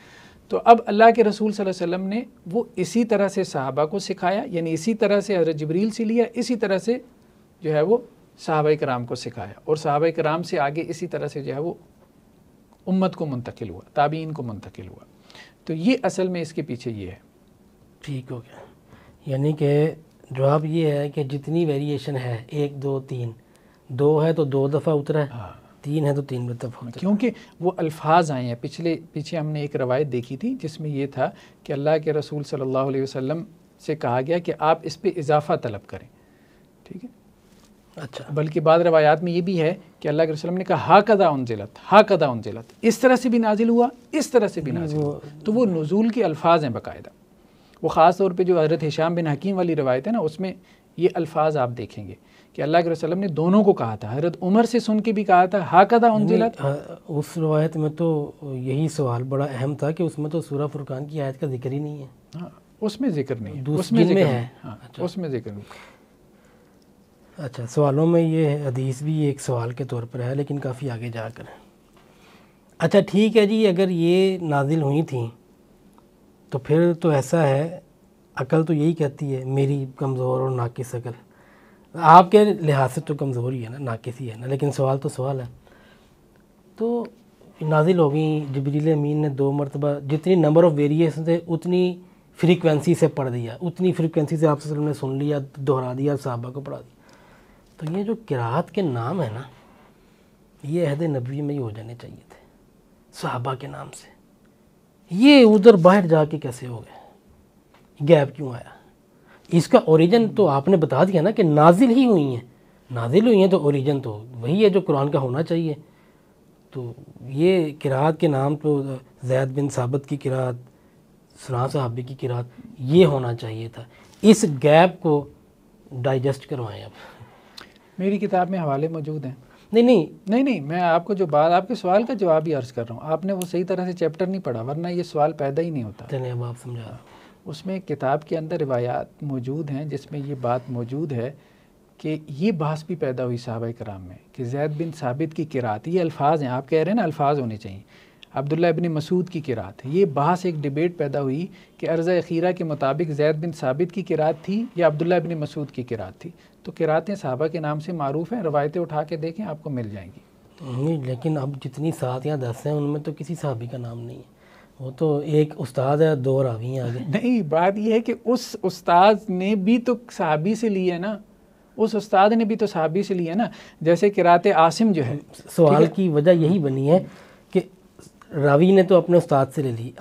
Speaker 2: تو اب اللہ کے رسول صلی اللہ علیہ وسلم نے وہ اسی طرح سے صحابہ کو سکھایا، یعنی اسی طرح سے حضرت جبریل سے لیا، اسی طرح سے جو ہے وہ صحابہ کرام کو سکھایا، اور صحابہ کرام سے آگے اسی طرح سے جو ہے وہ امت کو منتقل ہوا، تابعین کو منتقل ہوا. تو یہ اصل میں اس کے پیچھے یہ ہے.
Speaker 1: ٹھیک ہو گیا. یعنی کہ جواب یہ ہے کہ جتنی ویریشن ہے 1 2 3، 2 ہے تو 2 دفعہ اترا ہے، 3 ہے تو 3 دفعہ اترا ہے.
Speaker 2: کیونکہ وہ الفاظ آئے ہیں. پیچھے ہم نے ایک روایت دیکھی تھی جس میں یہ تھا کہ اللہ کے رسول صلی اللہ علیہ وسلم سے کہا گیا کہ آپ اس پہ اضافہ طلب کریں. ٹھیک ہے.
Speaker 1: اچھا.
Speaker 2: بلکہ بعض روایات میں یہ بھی ہے کہ اللہ کے رسول نے کہا ہاکذا انزلت، ہاکذا انزلت، اس طرح سے بھی نازل ہوا، اس طرح سے بھی نازل ہوا. تو وہ نزول کے الفاظ ہیں باقاعدہ. وہ خاص طور پہ جو حضرت ہشام بن حکیم والی روایت ہے نا، اس میں یہ الفاظ آپ دیکھیں گے کہ اللہ کے رسول نے دونوں کو کہا تھا. حضرت عمر سے سن کے بھی کہا تھا ہاکذا انزلت.
Speaker 1: اس روایت میں تو یہی سوال بڑا اہم تھا کہ اس میں تو سورہ فرقان کی آیت کا ذکر ہی نہیں ہے.
Speaker 2: اس میں ذکر نہیں،
Speaker 1: دوسرے
Speaker 2: اس میں
Speaker 1: جن میں
Speaker 2: ذکر
Speaker 1: ہے؟
Speaker 2: نہیں، ہاں اس میں ذکر نہیں۔
Speaker 1: اچھا، سوالوں میں یہ حدیث بھی ایک سوال کے طور پر ہے لیکن کافی آگے جا کر ہے۔ اچھا ٹھیک ہے جی، اگر یہ نازل ہوئی تھیں تو پھر تو ایسا ہے، عقل تو یہی کہتی ہے میری کمزور اور ناقص عقل، آپ کے لحاظ سے تو کمزور ہی ہے نا، ناقص ہی ہے نا، لیکن سوال تو سوال ہے۔ تو نازل ہو گئیں، جبریل امین نے 2 مرتبہ، جتنی نمبر آف ویریشن تھے اتنی فریکوینسی سے پڑھ دیا، اتنی فریکوینسی سے آپ صلی اللہ علیہ وسلم نے سن لیا، دہرا دیا، صحابہ کو پڑھا دیا۔ تو یہ جو قرات کے نام ہے نا، یہ عہد نبوی میں ہی ہو جانے چاہیے تھے صحابہ کے نام سے، یہ ادھر باہر جا کے کیسے ہو گئے، گیپ کیوں آیا؟ اس کا اوریجن تو آپ نے بتا دیا نا کہ نازل ہی ہوئی ہیں، نازل ہوئی ہیں تو اوریجن تو وہی ہے جو قرآن کا ہونا چاہیے۔ تو یہ قرات کے نام تو زید بن ثابت کی قرات، فلاں صحابی کی قرات، یہ ہونا چاہیے تھا۔ اس گیپ کو ڈائجسٹ کروائیں اب۔
Speaker 2: میری کتاب میں حوالے موجود ہیں۔
Speaker 1: نہیں،
Speaker 2: میں آپ کو جو بات، آپ کے سوال کا جواب ہی عرض کر رہا ہوں، آپ نے وہ صحیح طرح سے چیپٹر نہیں پڑھا، ورنہ یہ سوال پیدا ہی نہیں ہوتا۔
Speaker 1: چلیں اب آپ سمجھا۔
Speaker 2: اس میں کتاب کے اندر روایات موجود ہیں جس میں یہ بات موجود ہے کہ یہ بحث بھی پیدا ہوئی صحابہ کرام میں کہ زید بن ثابت کی قرات، یہ الفاظ ہیں، آپ کہہ رہے ہیں نا الفاظ ہونے چاہیے، عبداللہ ابن مسعود کی قرات، یہ بحث ایک ڈیبیٹ پیدا ہوئی کہ عرض اخیرہ کے مطابق زید بن ثابت کی قرات تھی یا عبداللہ ابن مسعود کی قرات تھی۔ تو قراتیں صحابہ کے نام سے معروف ہیں، روایتیں اٹھا کے دیکھیں آپ کو مل جائیں گی۔
Speaker 1: نہیں، لیکن اب جتنی 7 یا 10 ہیں ان میں تو کسی صحابی کا نام نہیں ہے، وہ تو ایک استاد ہے، 2 راوی ہیں آگے۔
Speaker 2: نہیں، بات یہ ہے کہ اس استاد نے بھی تو صحابی سے لی ہے نا، اس استاد نے بھی تو صحابی سے لی ہے نا، جیسے قرات عاصم جو ہے۔
Speaker 1: سوال کی وجہ یہی بنی ہے کہ راوی نے تو اپنے استاد سے لے لی،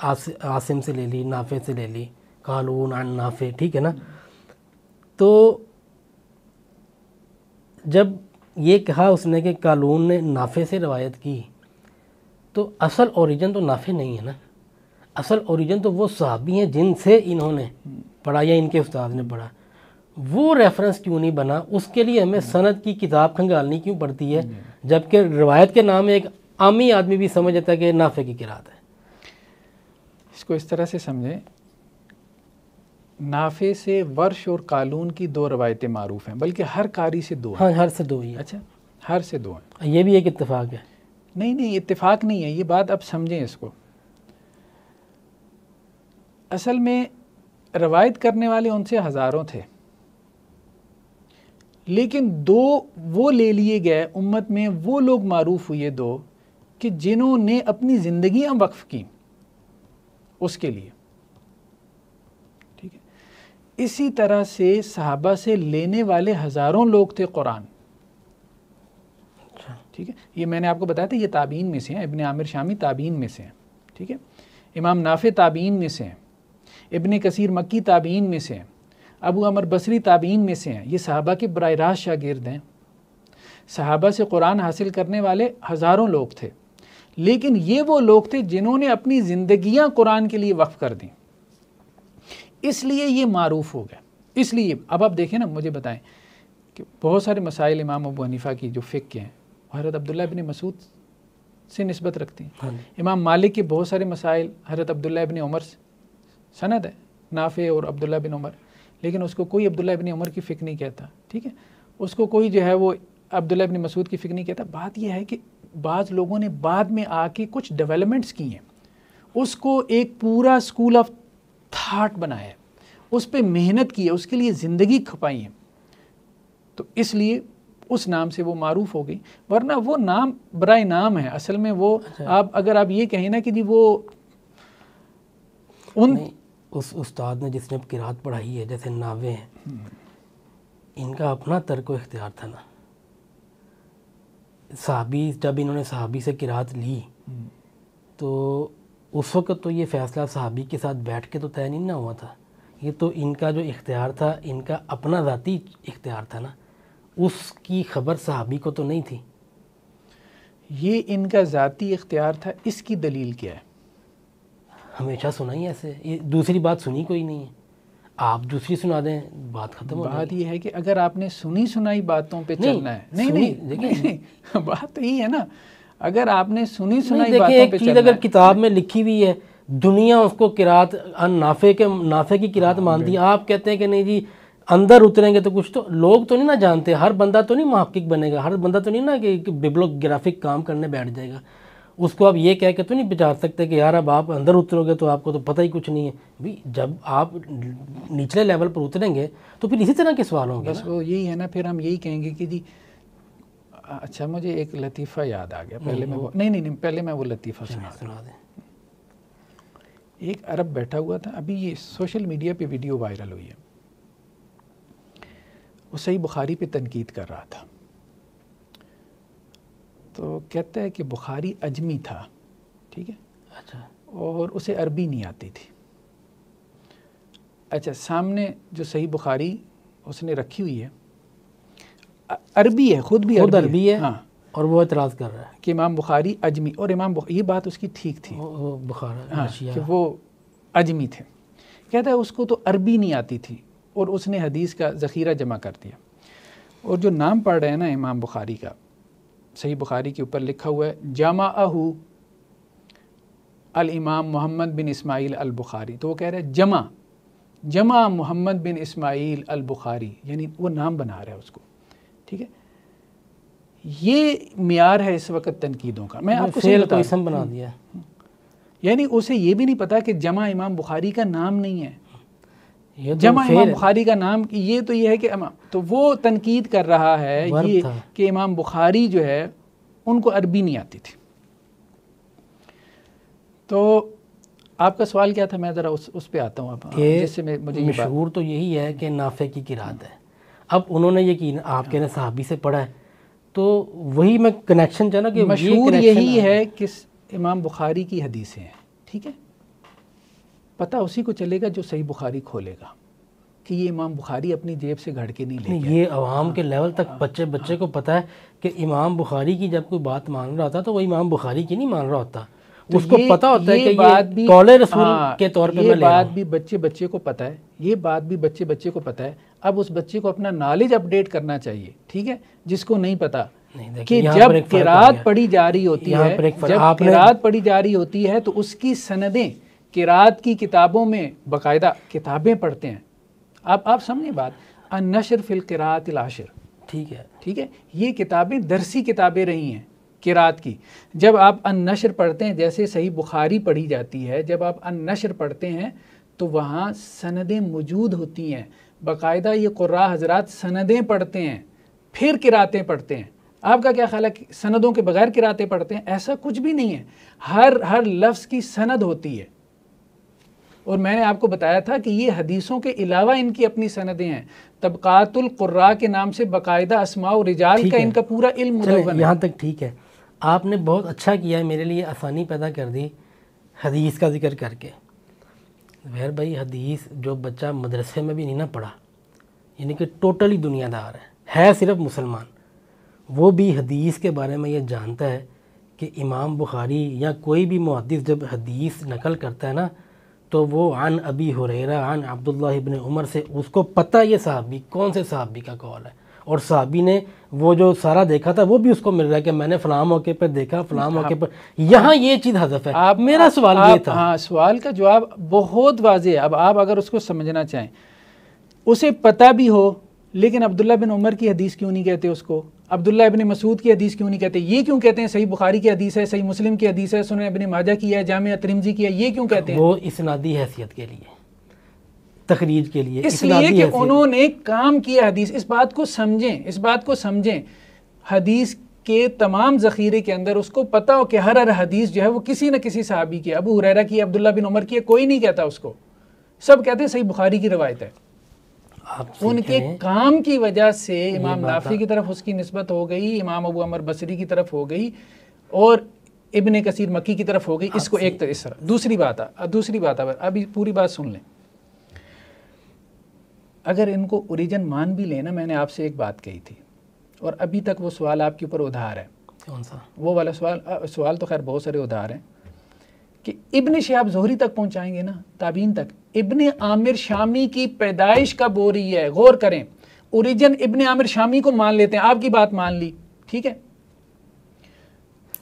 Speaker 1: عاصم سے لے لی، نافع سے لے لی، قالون عن نافع، ٹھیک ہے نا۔ تو جب یہ کہا اس نے کہ قالون نے نافع سے روایت کی، تو اصل اوریجن تو نافع نہیں ہے نا، اصل اوریجن تو وہ صحابی ہیں جن سے انہوں نے پڑھا یا ان کے استاد نے پڑھا، وہ ریفرنس کیوں نہیں بنا؟ اس کے لیے ہمیں سند کی کتاب کھنگالنی کیوں پڑتی ہے، جبکہ روایت کے نام ایک عامی آدمی بھی سمجھ جاتا ہے کہ نافع کی قرات ہے۔
Speaker 2: اس کو اس طرح سے سمجھیں، نافع سے ورش اور قالون کی 2 روایتیں معروف ہیں، بلکہ ہر قاری سے 2 ہیں۔
Speaker 1: ہاں، ہر سے 2 ہی ہے۔
Speaker 2: اچھا، ہر سے 2 ہیں۔
Speaker 1: یہ بھی ایک اتفاق ہے۔
Speaker 2: نہیں، اتفاق نہیں ہے، یہ بات اب سمجھیں اس کو۔ اصل میں روایت کرنے والے ان سے ہزاروں تھے، لیکن 2 وہ لے لیے گئے، امت میں وہ لوگ معروف ہوئے 2 کہ جنہوں نے اپنی زندگیاں وقف کی اس کے لیے، ٹھیک ہے۔ اسی طرح سے صحابہ سے لینے والے ہزاروں لوگ تھے قرآن، ٹھیک ہے۔ یہ میں نے آپ کو بتایا تھا، یہ تابعین میں سے ہیں، ابن عامر شامی تابعین میں سے ہیں، ٹھیک ہے۔ امام نافع تابعین میں سے ہیں، ابن کثیر مکی تابعین میں سے ہیں، ابو عمر بصری تابعین میں سے ہیں، یہ صحابہ کے براہ راست شاگرد ہیں۔ صحابہ سے قرآن حاصل کرنے والے ہزاروں لوگ تھے، لیکن یہ وہ لوگ تھے جنہوں نے اپنی زندگیاں قرآن کے لیے وقف کر دیں، اس لیے یہ معروف ہو گیا۔ اس لیے اب آپ دیکھیں نا، مجھے بتائیں کہ بہت سارے مسائل امام ابو حنیفہ کی جو فقہ کے ہیں حضرت عبداللہ ابن مسعود سے نسبت رکھتے ہیں۔ امام مالک کے بہت سارے مسائل حضرت عبداللہ ابن عمر سند ہے، نافع اور عبداللہ بن عمر، لیکن اس کو کوئی عبداللہ ابن عمر کی فقہ نہیں کہتا، ٹھیک ہے۔ اس کو کوئی جو ہے وہ عبداللہ ابن مسعود کی فقہ نہیں کہتا۔ بات یہ ہے کہ بعض لوگوں نے بعد میں آ کے کچھ ڈیولپمنٹس کی ہیں، اس کو ایک پورا اسکول آف تھاٹ بنایا ہے، اس پہ محنت کی ہے، اس کے لیے زندگی کھپائی ہے، تو اس لیے اس نام سے وہ معروف ہو گئی، ورنہ وہ نام برائے نام ہے اصل میں۔ وہ اگر آپ یہ کہیں نا کہ جی وہ
Speaker 1: اس استاد نے جس نے قرات پڑھائی ہے، جیسے ناوے ہیں، ان کا اپنا ترک و اختیار تھا نا۔ صحابی جب انہوں نے صحابی سے قرات لی تو اس وقت تو یہ فیصلہ صحابی کے ساتھ بیٹھ کے تو طے نہیں نہ ہوا تھا، یہ تو ان کا جو اختیار تھا، ان کا اپنا ذاتی اختیار تھا نا، اس کی خبر صحابی کو تو نہیں تھی۔
Speaker 2: یہ ان کا ذاتی اختیار تھا، اس کی دلیل کیا ہے؟
Speaker 1: ہمیشہ سنا ہی ایسے، یہ دوسری بات سنی کوئی نہیں ہے، آپ دوسری سنا دیں بات ختم ہو جائے گی۔
Speaker 2: بات یہ ہے کہ اگر آپ نے سنی سنائی باتوں پہ چلنا ہے، نہیں بات تو یہ ہے نا، اگر آپ نے سنی سنائی باتوں پہ چلنا ہے،
Speaker 1: اگر کتاب میں لکھی ہوئی ہے دنیا اس کو قرات نافع کی قرات مانتی ہے، آپ کہتے ہیں کہ نہیں جی اندر اتریں گے تو کچھ تو لوگ تو نہیں نا جانتے، ہر بندہ تو نہیں محقق بنے گا، ہر بندہ تو نہیں نا کہ ببلیوگرافک کام کرنے بیٹھ جائے گا، اس کو آپ یہ کہہ کے تو نہیں بچا سکتے کہ یار اب آپ اندر اترو گے تو آپ کو تو پتہ ہی کچھ نہیں ہے بھی، جب آپ نچلے لیول پر اتریں گے تو پھر اسی طرح کے سوال ہوں گے
Speaker 2: بس وہ یہی ہے نا، پھر ہم یہی کہیں گے کہ جی اچھا مجھے ایک لطیفہ یاد آ گیا، پہلے میں وہ پہلے میں وہ لطیفہ سنا
Speaker 1: دیں۔
Speaker 2: ایک عرب بیٹھا ہوا تھا، ابھی یہ سوشل میڈیا پہ ویڈیو وائرل ہوئی ہے، وہ صحیح بخاری پہ تنقید کر رہا تھا، تو کہتا ہے کہ بخاری اجمی تھا، ٹھیک ہے،
Speaker 1: اچھا،
Speaker 2: اور اسے عربی نہیں آتی تھی۔ اچھا سامنے جو صحیح بخاری اس نے رکھی ہوئی ہے عربی ہے، خود بھی
Speaker 1: عربی ہے،
Speaker 2: ہاں،
Speaker 1: اور وہ اعتراض کر رہا ہے
Speaker 2: کہ امام بخاری اجمی، اور یہ بات اس کی ٹھیک تھی ہاں کہ وہ اجمی تھے، کہتا ہے اس کو تو عربی نہیں آتی تھی اور اس نے حدیث کا ذخیرہ جمع کر دیا، اور جو نام پڑھ رہے ہیں نا امام بخاری کا، صحیح بخاری کے اوپر لکھا ہوا ہے جمعہ الامام محمد بن اسماعیل البخاری، تو وہ کہہ رہے ہیں جمع محمد بن اسماعیل البخاری، یعنی وہ نام بنا رہا ہے اس کو، ٹھیک ہے۔ یہ معیار ہے اس وقت تنقیدوں کا، میں آپ کو صحیح بتا
Speaker 1: اسم بنا دیا،
Speaker 2: یعنی اسے یہ بھی نہیں پتا کہ جمع امام بخاری کا نام نہیں ہے،
Speaker 1: یہ
Speaker 2: جمع امام بخاری کا نام یہ تو یہ ہے کہ تو وہ تنقید کر رہا ہے یہ کہ امام بخاری جو ہے ان کو عربی نہیں آتی تھی۔ تو آپ کا سوال کیا تھا؟ میں ذرا اس پہ آتا ہوں، اب جس سے مجھے
Speaker 1: مشہور تو یہی ہے کہ نافع کی قرات ہے، اب انہوں نے یہ کہ آپ کہنے صحابی سے پڑھا ہے، تو وہی میں کنیکشن چاہنا کہ
Speaker 2: مشہور یہی ہے کہ امام بخاری کی حدیثیں ہیں، ٹھیک ہے، پتہ اسی کو چلے گا جو صحیح بخاری کھولے گا کہ یہ امام بخاری اپنی جیب سے گھڑ کے نہیں لے گیا،
Speaker 1: یہ عوام کے لیول تک بچے کو پتہ ہے کہ امام بخاری کی جب کوئی بات مان رہا ہوتا تو وہ امام بخاری کی نہیں مان رہا ہوتا، اس کو پتہ ہوتا ہے کہ یہ قول رسول کے طور پہ میں لے رہا ہوں۔
Speaker 2: یہ بات بھی بچے کو پتہ ہے، یہ بات بھی بچے کو پتہ ہے، اب اس بچے کو اپنا نالج اپ ڈیٹ کرنا چاہیے، ٹھیک ہے، جس کو نہیں پتہ کہ جب قرات پڑھی جا رہی ہوتی ہے تو اس کی سندیں قرات کی کتابوں میں باقاعدہ کتابیں پڑھتے ہیں، آپ سمجھیں بات، النشر فی القراءۃ العشر، ٹھیک ہے، یہ کتابیں درسی کتابیں رہی ہیں قرات کی، جب آپ النشر پڑھتے ہیں، جیسے صحیح بخاری پڑھی جاتی ہے، جب آپ النشر پڑھتے ہیں تو وہاں سندیں موجود ہوتی ہیں، باقاعدہ یہ قراء حضرات سندیں پڑھتے ہیں پھر قراتیں پڑھتے ہیں۔ آپ کا کیا خیال ہے کہ سندوں کے بغیر قراتیں پڑھتے ہیں؟ ایسا کچھ بھی نہیں ہے، ہر لفظ کی سند ہوتی ہے، اور میں نے آپ کو بتایا تھا کہ یہ حدیثوں کے علاوہ ان کی اپنی سندیں ہیں، طبقات القراء کے نام سے باقاعدہ اسماء و رجال کا ان کا پورا علم مدون ہے۔
Speaker 1: یہاں تک ٹھیک ہے، آپ نے بہت اچھا کیا ہے، میرے لیے آسانی پیدا کر دی حدیث کا ذکر کر کے۔ ظاہر بھائی حدیث جو بچہ مدرسے میں بھی نہیں نہ پڑھا، یعنی کہ ٹوٹلی دنیا دار ہے صرف مسلمان، وہ بھی حدیث کے بارے میں یہ جانتا ہے کہ امام بخاری یا کوئی بھی محدث جب حدیث نقل کرتا ہے نا تو وہ عن ابی ہریرہ عن عبداللہ ابن عمر سے، اس کو پتہ یہ صحابی کون سے صحابی کا قول ہے، اور صحابی نے وہ جو سارا دیکھا تھا وہ بھی اس کو مل رہا ہے کہ میں نے فلاں موقع پر دیکھا، فلاں موقع پر، یہاں یہ چیز حذف ہے۔ میرا سوال یہ تھا،
Speaker 2: ہاں سوال کا جواب بہت واضح ہے، اب آپ اگر اس کو سمجھنا چاہیں، اسے پتہ بھی ہو لیکن عبداللہ بن عمر کی حدیث کیوں نہیں کہتے اس کو، عبداللہ ابن مسعود کی حدیث کیوں نہیں کہتے، یہ کیوں کہتے ہیں صحیح بخاری کی حدیث ہے، صحیح مسلم کی حدیث ہے، سنن ابن ماجہ کی ہے، جامع ترمذی کی ہے، یہ کیوں کہتے ہیں؟
Speaker 1: وہ اسنادی حیثیت کے لیے، تخریج کے لیے،
Speaker 2: اس لیے کہ انہوں نے کام کیا حدیث، اس بات کو سمجھیں، حدیث کے تمام ذخیرے کے اندر اس کو پتہ ہو کہ ہر حدیث جو ہے وہ کسی نہ کسی صحابی کی ہے، ابو ہریرہ کی ہے، عبداللہ بن عمر کی ہے، کوئی نہیں کہتا اس کو، سب کہتے ہیں صحیح بخاری کی روایت ہے۔ ان کے کام کی وجہ سے امام نافع کی طرف اس کی نسبت ہو گئی، امام ابو عمر بصری کی طرف ہو گئی، اور ابن کثیر مکی کی طرف ہو گئی، اس کو ایک طرح۔ دوسری بات ابھی پوری بات سن لیں، اگر ان کو اوریجن مان بھی لینا، میں نے آپ سے ایک بات کہی تھی اور ابھی تک وہ سوال آپ کے اوپر ادھار ہے،
Speaker 1: کون سا؟
Speaker 2: وہ والا سوال تو خیر بہت سارے ادھار ہیں کہ ابن شہاب زہری تک پہنچائیں گے نا، تابعین تک، ابن عامر شامی کی پیدائش کب ہو رہی ہے، غور کریں، اوریجن ابن عامر شامی کو مان لیتے ہیں، آپ کی بات مان لی، ٹھیک ہے،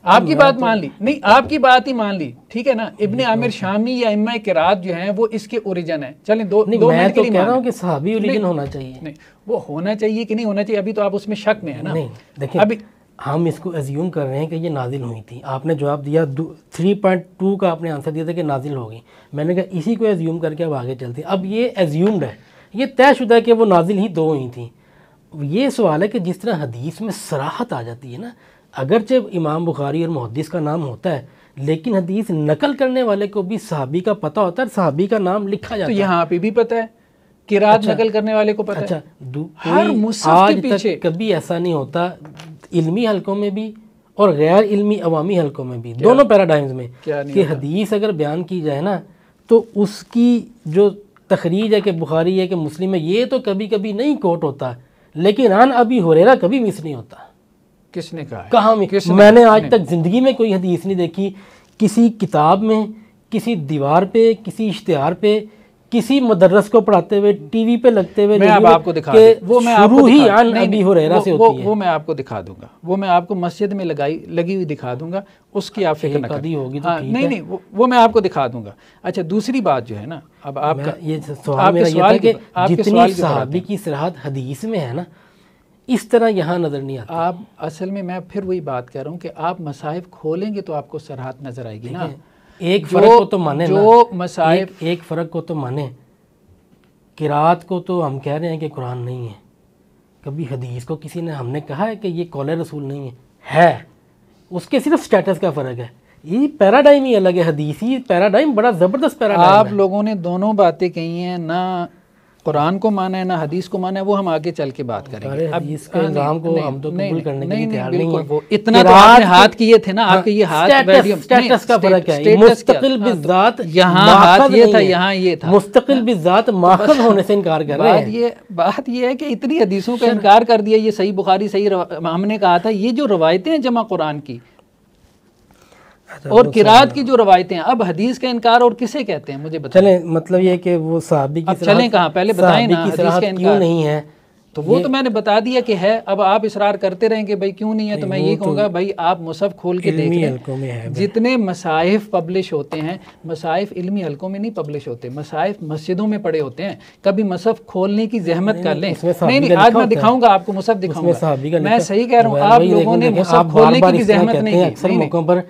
Speaker 2: آپ کی بات مان لی نہیں، آپ کی بات ہی مان لی، ٹھیک ہے نا. ابن عامر شامی یا ائمہ قرات جو ہیں وہ اس کے اوریجن ہیں. چلیں دو
Speaker 1: نہیں،
Speaker 2: دو
Speaker 1: میں
Speaker 2: منٹ کے
Speaker 1: تو
Speaker 2: لیے
Speaker 1: کہہ
Speaker 2: مان
Speaker 1: رہا
Speaker 2: لیں.
Speaker 1: ہوں کہ صحابی اوریجن ہونا چاہیے.
Speaker 2: نہیں وہ ہونا چاہیے کہ نہیں ہونا چاہیے ابھی تو آپ اس میں شک میں ہے نا.
Speaker 1: نہیں دیکھیں،
Speaker 2: ابھی
Speaker 1: ہم اس کو ایزیوم کر رہے ہیں کہ یہ نازل ہوئی تھی. آپ نے جواب دیا 3.2 کا آپ نے آنسر دیا تھا کہ نازل ہوگی. میں نے کہا اسی کو ایزیوم کر کے اب آگے چلتے ہیں. اب یہ ایزیومڈ ہے، یہ طے شدہ ہے کہ وہ نازل ہی 2 ہوئی تھیں. یہ سوال ہے کہ جس طرح حدیث میں صراحت آ جاتی ہے نا، اگرچہ امام بخاری اور محدث کا نام ہوتا ہے لیکن حدیث نقل کرنے والے کو بھی صحابی کا پتہ ہوتا ہے، صحابی کا نام لکھا جاتا
Speaker 2: تو
Speaker 1: ہے.
Speaker 2: یہاں پہ بھی پتہ ہے، قرات نقل کرنے والے کو پتہ ہے.
Speaker 1: اچھا،
Speaker 2: ہر
Speaker 1: کوئی
Speaker 2: مصحف
Speaker 1: آج
Speaker 2: کے پیچھے
Speaker 1: تک کبھی ایسا نہیں ہوتا علمی حلقوں میں بھی اور غیر علمی عوامی حلقوں میں بھی، دونوں پیراڈائمز میں،
Speaker 2: کیا نہیں
Speaker 1: کہ
Speaker 2: ہوتا؟
Speaker 1: حدیث اگر بیان کی جائے نا تو اس کی جو تخریج ہے کہ بخاری ہے کہ مسلم ہے، یہ تو کبھی کبھی نہیں کوٹ ہوتا، لیکن عن ابی ہریرہ کبھی مس نہیں ہوتا.
Speaker 2: کس نے کہا ہے؟
Speaker 1: کہاں میں نے آج تک زندگی میں کوئی حدیث نہیں دیکھی کسی کتاب میں، کسی دیوار پہ، کسی اشتہار پہ، کسی مدرس کو پڑھاتے ہوئے، ٹی وی پہ لگتے ہوئے،
Speaker 2: میں اب آپ کو دکھا
Speaker 1: کہ
Speaker 2: دوں، وہ میں آپ کو
Speaker 1: شروع ہی
Speaker 2: دکھا
Speaker 1: عن ابی ہریرہ سے ہوتی ہے.
Speaker 2: وہ میں آپ کو دکھا دوں گا، وہ میں آپ کو مسجد میں لگی ہوئی دکھا دوں گا، اس کی آپ فکر نہ کریں.
Speaker 1: ہوگی تو ٹھیک
Speaker 2: نہیں
Speaker 1: ہے.
Speaker 2: نہیں وہ میں آپ کو دکھا دوں گا. اچھا دوسری بات جو ہے نا، اب آپ کا
Speaker 1: یہ سوال میرا یہ تھا کہ جتنی صحابی کی صراحت حدیث میں ہے نا، اس طرح یہاں نظر نہیں آتی.
Speaker 2: آپ اصل میں پھر وہی بات کہہ رہا ہوں کہ آپ مصاحف کھولیں گے تو آپ کو صراحت نظر آئے گی نا.
Speaker 1: ایک فرق کو تو مانے نا،
Speaker 2: جو مصاحف
Speaker 1: ایک فرق کو تو مانے، قرات کو تو ہم کہہ رہے ہیں کہ قرآن نہیں ہے. کبھی حدیث کو کسی نے ہم نے کہا ہے کہ یہ قول رسول نہیں ہے، اس کے صرف سٹیٹس کا فرق ہے. یہ پیراڈائم ہی الگ ہے، حدیثی پیراڈائم بڑا زبردست پیراڈائم ہے.
Speaker 2: آپ لوگوں نے دونوں باتیں کہی ہیں، نہ قرآن کو مانا ہے نہ حدیث کو مانا ہے، وہ ہم آگے چل کے بات کریں گے.
Speaker 1: حدیث کے الزام کو ہم تو قبول کرنے کے لیے تیار نہیں ہیں.
Speaker 2: وہ اتنا تو آپ نے ہاتھ کیے تھے نا، آپ کے یہ ہاتھ
Speaker 1: سٹیٹس کا فرق ہے. مستقل بالذات
Speaker 2: یہاں ہاتھ یہ تھا، یہاں یہ تھا.
Speaker 1: مستقل بالذات ماخذ ہونے سے انکار کر رہے ہیں.
Speaker 2: بات یہ ہے کہ اتنی حدیثوں کا انکار کر دیا. یہ صحیح بخاری صحیح، ہم نے کہا تھا یہ جو روایتیں ہیں جمع قرآن کی اور قرات کی جو روایتیں ہیں، اب حدیث کا انکار اور کسے کہتے ہیں مجھے بتائیں.
Speaker 1: چلیں مطلب یہ کہ وہ صحابی کی
Speaker 2: اب چلیں کہاں، پہلے بتائیں نا حدیث کا
Speaker 1: کیوں
Speaker 2: انکار
Speaker 1: نہیں ہے.
Speaker 2: تو وہ تو میں نے بتا دیا کہ ہے. اب آپ اصرار کرتے رہیں کہ بھائی کیوں نہیں ہے، تو میں یہی کہوں گا بھائی آپ مصحف کھول کے دیکھ لیں. جتنے مصاحف پبلش ہوتے ہیں، مصاحف علمی حلقوں میں نہیں پبلش ہوتے، مصاحف مسجدوں میں پڑے ہوتے ہیں. کبھی مصحف کھولنے کی زحمت کر لیں. نہیں آج میں دکھاؤں گا آپ کو، مصحف دکھاؤں گا. میں صحیح کہہ رہا ہوں، آپ لوگوں نے مصحف کھولنے کی بھی زحمت نہیں کی.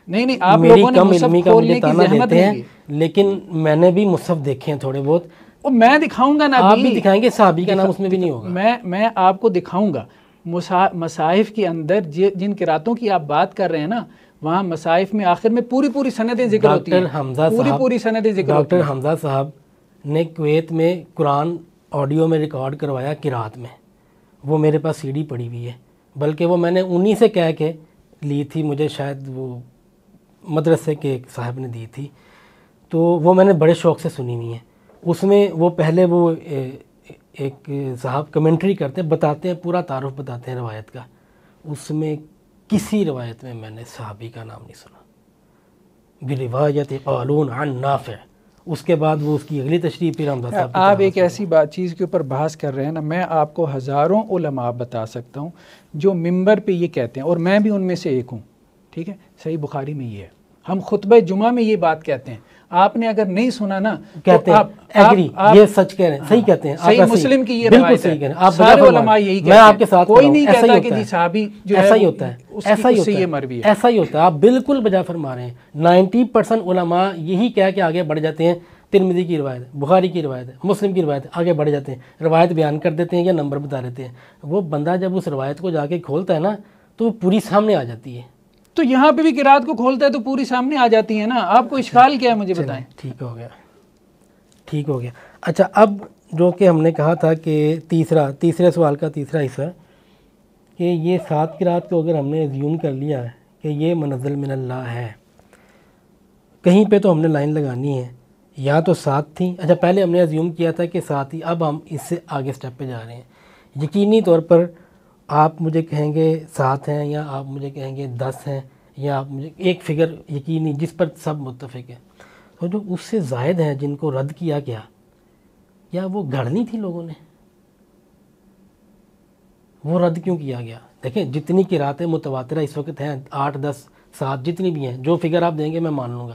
Speaker 2: نہیں آپ لوگوں نے مصحف کھولنے کی زحمت نہیں کی.
Speaker 1: لیکن میں نے بھی مصحف دیکھے ہیں تھوڑے بہت.
Speaker 2: میں دکھاؤں گا نا،
Speaker 1: آپ بھی دکھائیں گے، صحابی کا نام اس میں بھی نہیں ہوگا.
Speaker 2: میں آپ کو دکھاؤں گا مصاحف کے اندر جن قراتوں کی آپ بات کر رہے ہیں نا، وہاں مصاحف میں آخر میں پوری سندیں ذکر ہوتی ہیں. پوری سندیں ذکر ہوتی ہیں.
Speaker 1: ڈاکٹر حمزہ صاحب نے کویت میں قرآن آڈیو میں ریکارڈ کروایا قرات میں، وہ میرے پاس سی ڈی پڑی ہوئی ہے. بلکہ وہ میں نے انہی سے کہہ کے لی تھی، مجھے شاید وہ مدرسے کے ایک صاحب نے دی تھی، تو وہ میں نے بڑے شوق سے سنی ہوئی ہیں. اس میں وہ پہلے وہ ایک صاحب کمنٹری کرتے ہیں، بتاتے ہیں، پورا تعارف بتاتے ہیں روایت کا. اس میں کسی روایت میں میں نے صحابی کا نام نہیں سنا. بروایت قالون عن نافع. اس کے بعد وہ اس کی اگلی تشریح پھر حمزہ صاحب.
Speaker 2: آپ ایک ایسی چیز کے اوپر بحث کر رہے ہیں نا، میں آپ کو ہزاروں علماء بتا سکتا ہوں جو ممبر پہ یہ کہتے ہیں، اور میں بھی ان میں سے ایک ہوں. ٹھیک ہے، صحیح بخاری میں یہ ہے، ہم خطبہ جمعہ میں یہ بات کہتے ہیں. آپ نے اگر نہیں سنا نا،
Speaker 1: کہتے ہیں یہ سچ کہہ رہے ہیں، صحیح کہتے ہیں.
Speaker 2: صحیح مسلم کی یہ
Speaker 1: روایت ہے،
Speaker 2: سارے علماء یہی کہتے ہیں.
Speaker 1: میں آپ کے ساتھ
Speaker 2: کوئی نہیں کہتا کہ جی صحابی جو ہے
Speaker 1: ایسا ہی ہوتا ہے، ایسا ہی ہوتا
Speaker 2: ہے،
Speaker 1: ایسا ہی ہوتا ہے. آپ بالکل بجا فرما رہے ہیں. 90% علماء یہی کہہ کے آگے بڑھ جاتے ہیں. ترمذی کی روایت ہے، بخاری کی روایت ہے، مسلم کی روایت ہے، آگے بڑھ جاتے ہیں، روایت بیان کر دیتے ہیں یا نمبر بتا دیتے ہیں. وہ بندہ جب اس روایت کو جا کے کھولتا ہے نا تو وہ پوری سامنے آ جاتی ہے.
Speaker 2: تو یہاں پہ بھی قرات کو کھولتا ہے تو پوری سامنے آ جاتی ہے نا. آپ کو اشکال کیا ہے مجھے بتائیں.
Speaker 1: ٹھیک ہو گیا. اچھا، اب جو کہ ہم نے کہا تھا کہ تیسرے سوال کا تیسرا حصہ کہ یہ 7 قرات کو اگر ہم نے ایزیوم کر لیا ہے کہ یہ منزل من اللہ ہے، کہیں پہ تو ہم نے لائن لگانی ہے. یا تو 7 تھیں. اچھا پہلے ہم نے ایزیوم کیا تھا کہ 7 ہی، اب ہم اس سے آگے سٹیپ پہ جا رہے ہیں. یقینی طور پر آپ مجھے کہیں گے 7 ہیں، یا آپ مجھے کہیں گے 10 ہیں، یا آپ مجھے ایک فگر یقینی جس پر سب متفق ہیں. تو جو اس سے زائد ہیں جن کو رد کیا گیا، یا وہ گھڑنی تھی لوگوں نے، وہ رد کیوں کیا گیا؟ دیکھیں جتنی قراتیں متواترہ اس وقت ہیں 8-10 7 جتنی بھی ہیں، جو فگر آپ دیں گے میں مان لوں گا.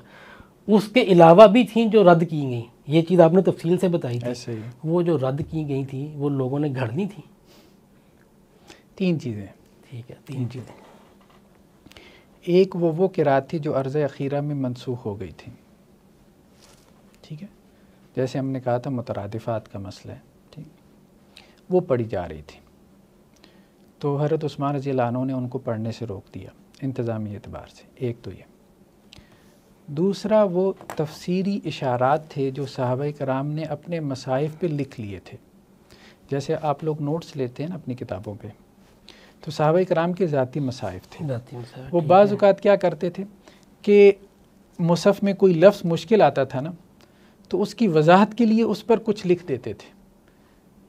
Speaker 1: اس کے علاوہ بھی تھیں جو رد کی گئیں. یہ چیز آپ نے تفصیل سے بتائی تھی.
Speaker 2: ایسے ہی
Speaker 1: وہ جو رد کی گئی تھی وہ لوگوں نے گھڑنی تھی.
Speaker 2: 3 چیزیں.
Speaker 1: ٹھیک ہے، 3 چیزیں.
Speaker 2: ایک وہ قرات تھی جو عرض اخیرہ میں منسوخ ہو گئی تھی. ٹھیک ہے، جیسے ہم نے کہا تھا مترادفات کا مسئلہ ہے، ٹھیک، وہ پڑھی جا رہی تھی. تو حضرت عثمان رضی اللہ عنہ نے ان کو پڑھنے سے روک دیا انتظامی اعتبار سے. ایک تو یہ. دوسرا وہ تفسیری اشارات تھے جو صحابہ کرام نے اپنے مصاحف پہ لکھ لیے تھے. جیسے آپ لوگ نوٹس لیتے ہیں نا اپنی کتابوں پہ، تو صحابہ کرام کے ذاتی مصاحف تھے. وہ بعض اوقات کیا کرتے تھے کہ مصحف میں کوئی لفظ مشکل آتا تھا نا، تو اس کی وضاحت کے لیے اس پر کچھ لکھ دیتے تھے.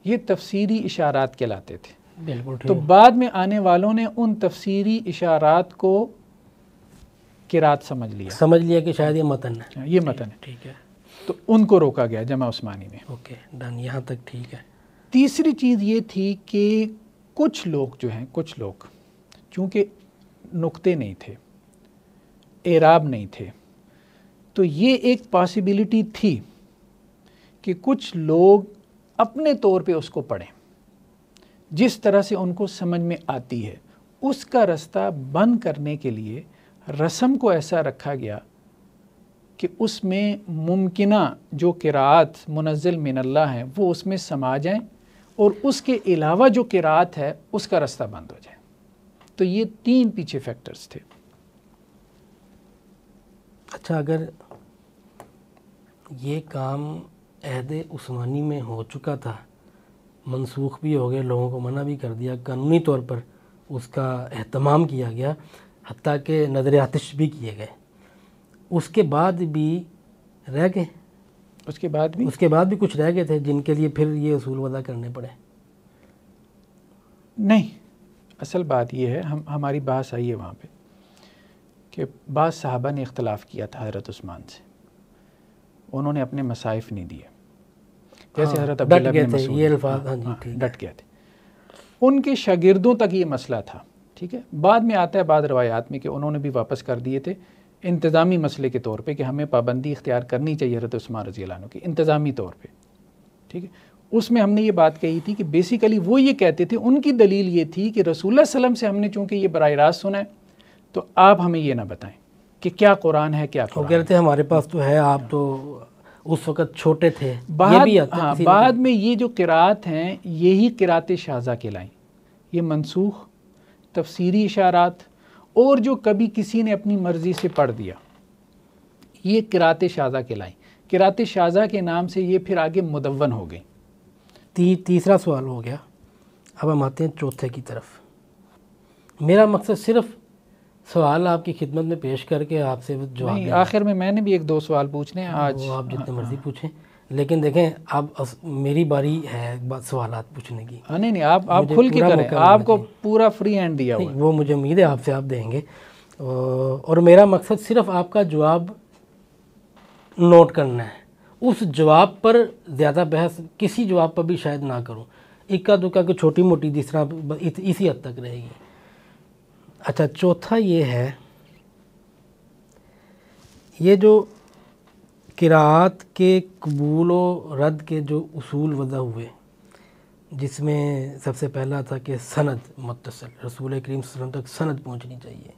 Speaker 2: یہ تفسیری اشارات کہلاتے تھے. تو بعد میں آنے والوں نے ان تفسیری اشارات کو قرات سمجھ لیا
Speaker 1: کہ شاید یہ متن ہے.
Speaker 2: یہ متن ہے.
Speaker 1: ٹھیک ہے،
Speaker 2: تو ان کو روکا گیا جمع عثمانی میں.
Speaker 1: اوکے ڈن، یہاں تک ٹھیک ہے.
Speaker 2: تیسری چیز یہ تھی کہ کچھ لوگ چونکہ نقطے نہیں تھے، اعراب نہیں تھے، تو یہ ایک پاسبلٹی تھی کہ کچھ لوگ اپنے طور پہ اس کو پڑھیں جس طرح سے ان کو سمجھ میں آتی ہے. اس کا رستہ بند کرنے کے لیے رسم کو ایسا رکھا گیا کہ اس میں ممکنہ جو قراءات منزل من اللہ ہیں وہ اس میں سما جائیں، اور اس کے علاوہ جو قراءت ہے اس کا رستہ بند ہو جائے. تو یہ 3 پیچھے فیکٹرز تھے.
Speaker 1: اچھا، اگر یہ کام عہد عثمانی میں ہو چکا تھا، منسوخ بھی ہو گئے، لوگوں کو منع بھی کر دیا، قانونی طور پر اس کا اہتمام کیا گیا، حتیٰ کہ نظر آتش بھی کیے گئے، اس کے بعد بھی رہ گئے، اس کے بعد بھی کچھ رہ گئے تھے جن کے لیے پھر یہ اصول وضع کرنے پڑے.
Speaker 2: نہیں، اصل بات یہ ہے، ہماری بحث آئی ہے وہاں پہ کہ بعض صحابہ نے اختلاف کیا تھا حضرت عثمان سے، انہوں نے اپنے مصاحف نہیں دیے. جیسے حضرت عبداللہ بن مسعود،
Speaker 1: یہ الفاظ
Speaker 2: ڈٹ گئے تھے. ان کے شاگردوں تک یہ مسئلہ تھا. ٹھیک ہے، بعد میں آتا ہے بعض روایات میں کہ انہوں نے بھی واپس کر دیے تھے انتظامی مسئلے کے طور پہ کہ ہمیں پابندی اختیار کرنی چاہیے حضرت عثمان رضی اللہ عنہ کی انتظامی طور پہ. ٹھیک ہے، اس میں ہم نے یہ بات کہی تھی کہ بیسیکلی وہ یہ کہتے تھے، ان کی دلیل یہ تھی کہ رسول اللہ صلی اللہ علیہ وسلم سے ہم نے چونکہ یہ براہ راست سنا ہے تو آپ ہمیں یہ نہ بتائیں کہ کیا قرآن ہے کیا قرآن.
Speaker 1: وہ کہتے ہیں ہمارے پاس تو ہے، آپ تو اس وقت چھوٹے تھے.
Speaker 2: بعد میں یہ جو قرات ہیں یہی قرات شاذہ کہلائیں. یہ منسوخ تفسیری اشارات اور جو کبھی کسی نے اپنی مرضی سے پڑھ دیا، یہ قرات شاذہ کہلائیں. قرات شاذہ کے نام سے یہ پھر آگے مدون ہو گئی.
Speaker 1: تیسرا سوال ہو گیا. اب ہم آتے ہیں چوتھے کی طرف. میرا مقصد صرف سوال آپ کی خدمت میں پیش کر کے آپ سے جواب
Speaker 2: نہیں، آخر میں نے بھی 1-2 سوال پوچھنے ہیں آج.
Speaker 1: وہ آپ جتنے مرضی پوچھیں، لیکن دیکھیں اب میری باری ہے سوالات پوچھنے کی.
Speaker 2: نہیں آپ کھل کے کریں، آپ کو پورا فری ہینڈ دیا ہوا ہے.
Speaker 1: وہ مجھے امید ہے آپ سے آپ دیں گے، اور میرا مقصد صرف آپ کا جواب نوٹ کرنا ہے. اس جواب پر زیادہ بحث کسی جواب پر بھی شاید نہ کروں، اکا دکا کی چھوٹی موٹی جس طرح اسی حد تک رہے گی. اچھا، چوتھا یہ ہے، یہ جو قراءات کے قبول و رد کے جو اصول وضع ہوئے، جس میں سب سے پہلا تھا کہ سند متصل، رسول کریم صلی اللہ علیہ وسلم تک سند پہنچنی چاہیے،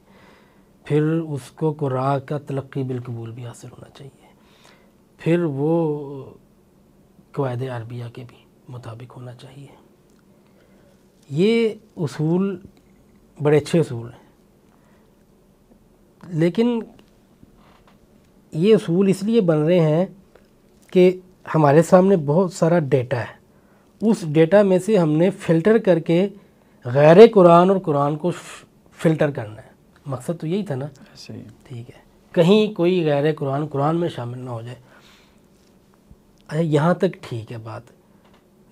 Speaker 1: پھر اس کو قراء کا تلقی بالقبول بھی حاصل ہونا چاہیے، پھر وہ قواعد عربیہ کے بھی مطابق ہونا چاہیے. یہ اصول بڑے اچھے اصول ہیں، لیکن یہ اصول اس لیے بن رہے ہیں کہ ہمارے سامنے بہت سارا ڈیٹا ہے، اس ڈیٹا میں سے ہم نے فلٹر کر کے غیر قرآن اور قرآن کو فلٹر کرنا ہے. مقصد تو یہی تھا نا.
Speaker 2: صحیح،
Speaker 1: ٹھیک ہے، کہیں کوئی غیر قرآن میں شامل نہ ہو جائے. اچھا، یہاں تک ٹھیک ہے بات،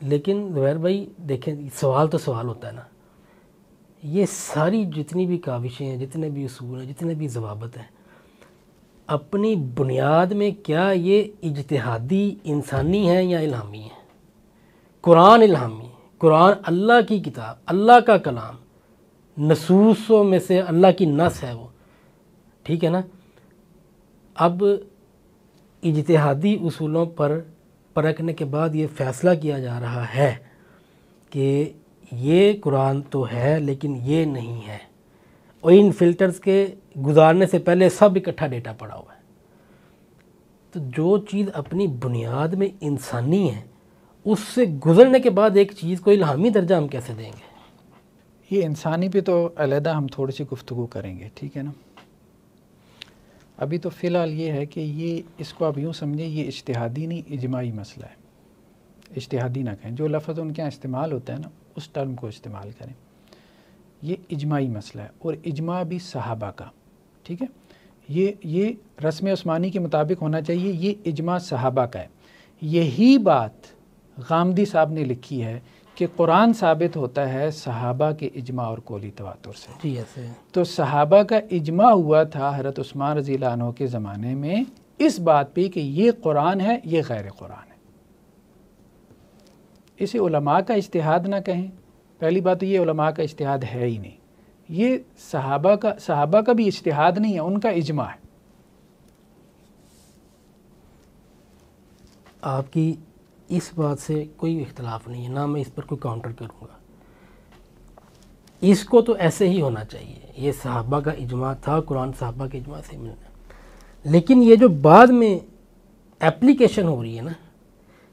Speaker 1: لیکن زبیر بھائی دیکھیں، سوال تو سوال ہوتا ہے نا. یہ ساری جتنی بھی کاوشیں ہیں، جتنے بھی اصول ہیں، جتنے بھی ضوابط ہیں، اپنی بنیاد میں کیا یہ اجتہادی انسانی ہیں یا الہامی ہیں؟ قرآن الہامی ہے، قرآن اللہ کی کتاب، اللہ کا کلام، نصوصوں میں سے اللہ کی نص ہے وہ. ٹھیک ہے نا. اب اجتہادی اصولوں پر پرکھنے کے بعد یہ فیصلہ کیا جا رہا ہے کہ یہ قرآن تو ہے لیکن یہ نہیں ہے، اور ان فلٹرز کے گزارنے سے پہلے سب اکٹھا ڈیٹا پڑا ہوا ہے. تو جو چیز اپنی بنیاد میں انسانی ہے اس سے گزرنے کے بعد ایک چیز کو الہامی درجہ ہم کیسے دیں گے؟
Speaker 2: یہ انسانی پہ تو علیحدہ ہم تھوڑی سی گفتگو کریں گے، ٹھیک ہے نا. ابھی تو فی الحال یہ ہے کہ یہ اس کو آپ یوں سمجھیں، یہ اجتہادی نہیں اجماعی مسئلہ ہے. اجتہادی نہ کہیں، جو لفظ ان کے یہاں استعمال ہوتا ہے نا اس ٹرم کو استعمال کریں. یہ اجماعی مسئلہ ہے، اور اجماع بھی صحابہ کا، ٹھیک ہے. یہ رسم عثمانی کے مطابق ہونا چاہیے، یہ اجماع صحابہ کا ہے. یہی بات غامدی صاحب نے لکھی ہے کہ قرآن ثابت ہوتا ہے صحابہ کے اجماع اور قولی تواتر سے.
Speaker 1: جی ایسے
Speaker 2: تو صحابہ کا اجماع ہوا تھا حضرت عثمان رضی اللہ عنہ کے زمانے میں اس بات پہ کہ یہ قرآن ہے، یہ غیر قرآن ہے. اسے علماء کا اجتہاد نہ کہیں. پہلی بات تو یہ علماء کا اجتہاد ہے ہی نہیں، یہ صحابہ کا بھی اجتہاد نہیں ہے، ان کا اجماع ہے.
Speaker 1: آپ کی اس بات سے کوئی اختلاف نہیں ہے، نہ میں اس پر کوئی کاؤنٹر کروں گا. اس کو تو ایسے ہی ہونا چاہیے، یہ صحابہ کا اجماع تھا، قرآن صحابہ کے اجماع سے ملنا. لیکن یہ جو بعد میں اپلیکیشن ہو رہی ہے نا،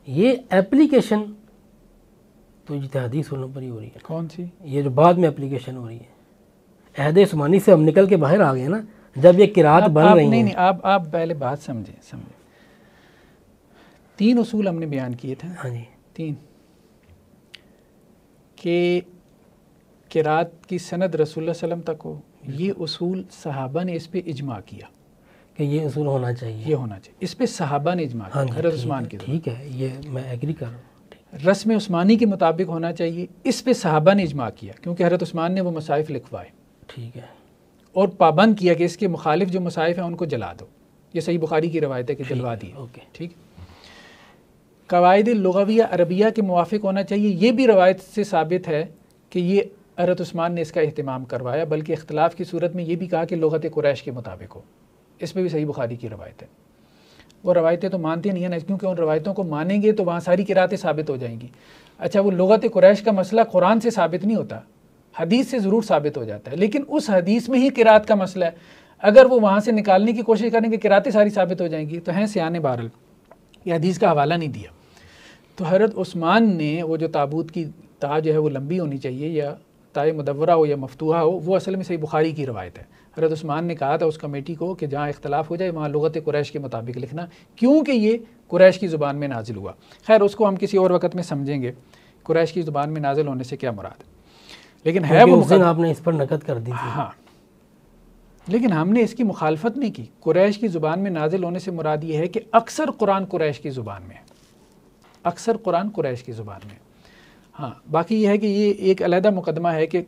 Speaker 1: یہ اپلیکیشن تو اجتہادی اصولوں پر ہی ہو رہی ہے.
Speaker 2: کون سی؟
Speaker 1: یہ جو بعد میں اپلیکیشن ہو رہی ہے، عہد عثمانی سے ہم نکل کے باہر آ گئے نا، جب یہ قرات بن رہی ہیں.
Speaker 2: نہیں، آپ پہلے بات سمجھیں. 3 اصول ہم نے بیان کیے تھے.
Speaker 1: ہاں جی
Speaker 2: 3 کہ قرات کی سند رسول اللہ صلی اللہ علیہ وسلم تک ہو. یہ اصول صحابہ نے اس پہ اجماع کیا
Speaker 1: کہ یہ اصول ہونا چاہیے،
Speaker 2: یہ ہونا چاہیے. اس پہ صحابہ نے اجماع کیا حضرت عثمان کی.
Speaker 1: ٹھیک ہے، یہ میں ایگری کر رہا ہوں.
Speaker 2: رسم عثمانی کے مطابق ہونا چاہیے، اس پہ صحابہ نے اجماع کیا کیونکہ حضرت عثمان نے وہ مصائف لکھوائے.
Speaker 1: ٹھیک ہے.
Speaker 2: اور پابند کیا کہ اس کے مخالف جو مصائف ہیں ان کو جلا دو. یہ صحیح بخاری کی روایت ہے کہ جلوا دی.
Speaker 1: اوکے
Speaker 2: ٹھیک. قواعد لغویہ عربیہ کے موافق ہونا چاہیے. یہ بھی روایت سے ثابت ہے کہ یہ حضرت عثمان نے اس کا اہتمام کروایا، بلکہ اختلاف کی صورت میں یہ بھی کہا کہ لغت قریش کے مطابق ہو. اس میں بھی صحیح بخاری کی روایت ہے. وہ روایتیں تو مانتے نہیں ہیں نا، کیونکہ ان روایتوں کو مانیں گے تو وہاں ساری قراتیں ثابت ہو جائیں گی. اچھا، وہ لغت قریش کا مسئلہ قرآن سے ثابت نہیں ہوتا، حدیث سے ضرور ثابت ہو جاتا ہے، لیکن اس حدیث میں ہی قرات کا مسئلہ ہے. اگر وہ وہاں سے نکالنے کی کوشش کریں کہ قراتیں ساری ثابت ہو جائیں گی تو ہیں سیانے بہرحال یہ حدیث کا حوالہ نہیں دیا. تو حضرت عثمان نے وہ جو تابوت کی تاج جو ہے وہ لمبی ہونی چاہیے، یا تائے مدورہ ہو یا مفتوحہ ہو، وہ اصل میں صحیح بخاری کی روایت ہے. حضرت عثمان نے کہا تھا اس کمیٹی کو کہ جہاں اختلاف ہو جائے وہاں لغت قریش کے مطابق لکھنا، کیونکہ یہ قریش کی زبان میں نازل ہوا. خیر اس کو ہم کسی اور وقت میں سمجھیں گے قریش کی زبان میں نازل ہونے سے کیا مراد ہے. لیکن ہے وہ
Speaker 1: آپ نے اس پر نقد کر دی تھی.
Speaker 2: ہاں، لیکن ہم نے اس کی مخالفت نہیں کی. قریش کی زبان میں نازل ہونے سے مراد یہ ہے کہ اکثر قرآن قریش کی زبان میں ہے، اکثر قرآن قریش کی زبان میں. ہاں، باقی یہ ہے کہ یہ ایک علیحدہ مقدمہ ہے کہ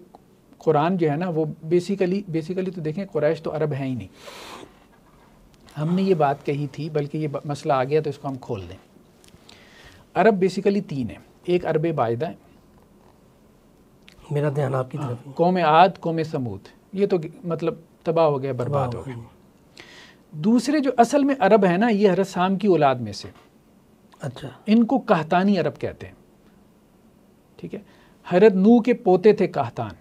Speaker 2: قرآن جو ہے نا وہ بیسیکلی تو دیکھیں قریش تو عرب ہیں ہی نہیں. ہم نے یہ بات کہی تھی، بلکہ یہ مسئلہ آ گیا تو اس کو ہم کھول دیں. عرب بیسیکلی 3 ہیں. ایک عرب باعدہ ہے،
Speaker 1: میرا دھیان آپ کی طرف.
Speaker 2: قوم عاد، قوم سمود، یہ تو مطلب تباہ ہو گیا، برباد ہو گیا. دوسرے جو اصل میں عرب ہیں نا، یہ حضرت سام کی اولاد میں سے.
Speaker 1: اچھا،
Speaker 2: ان کو قحطانی عرب کہتے ہیں. ٹھیک ہے. حضرت نوح کے پوتے تھے قحطان،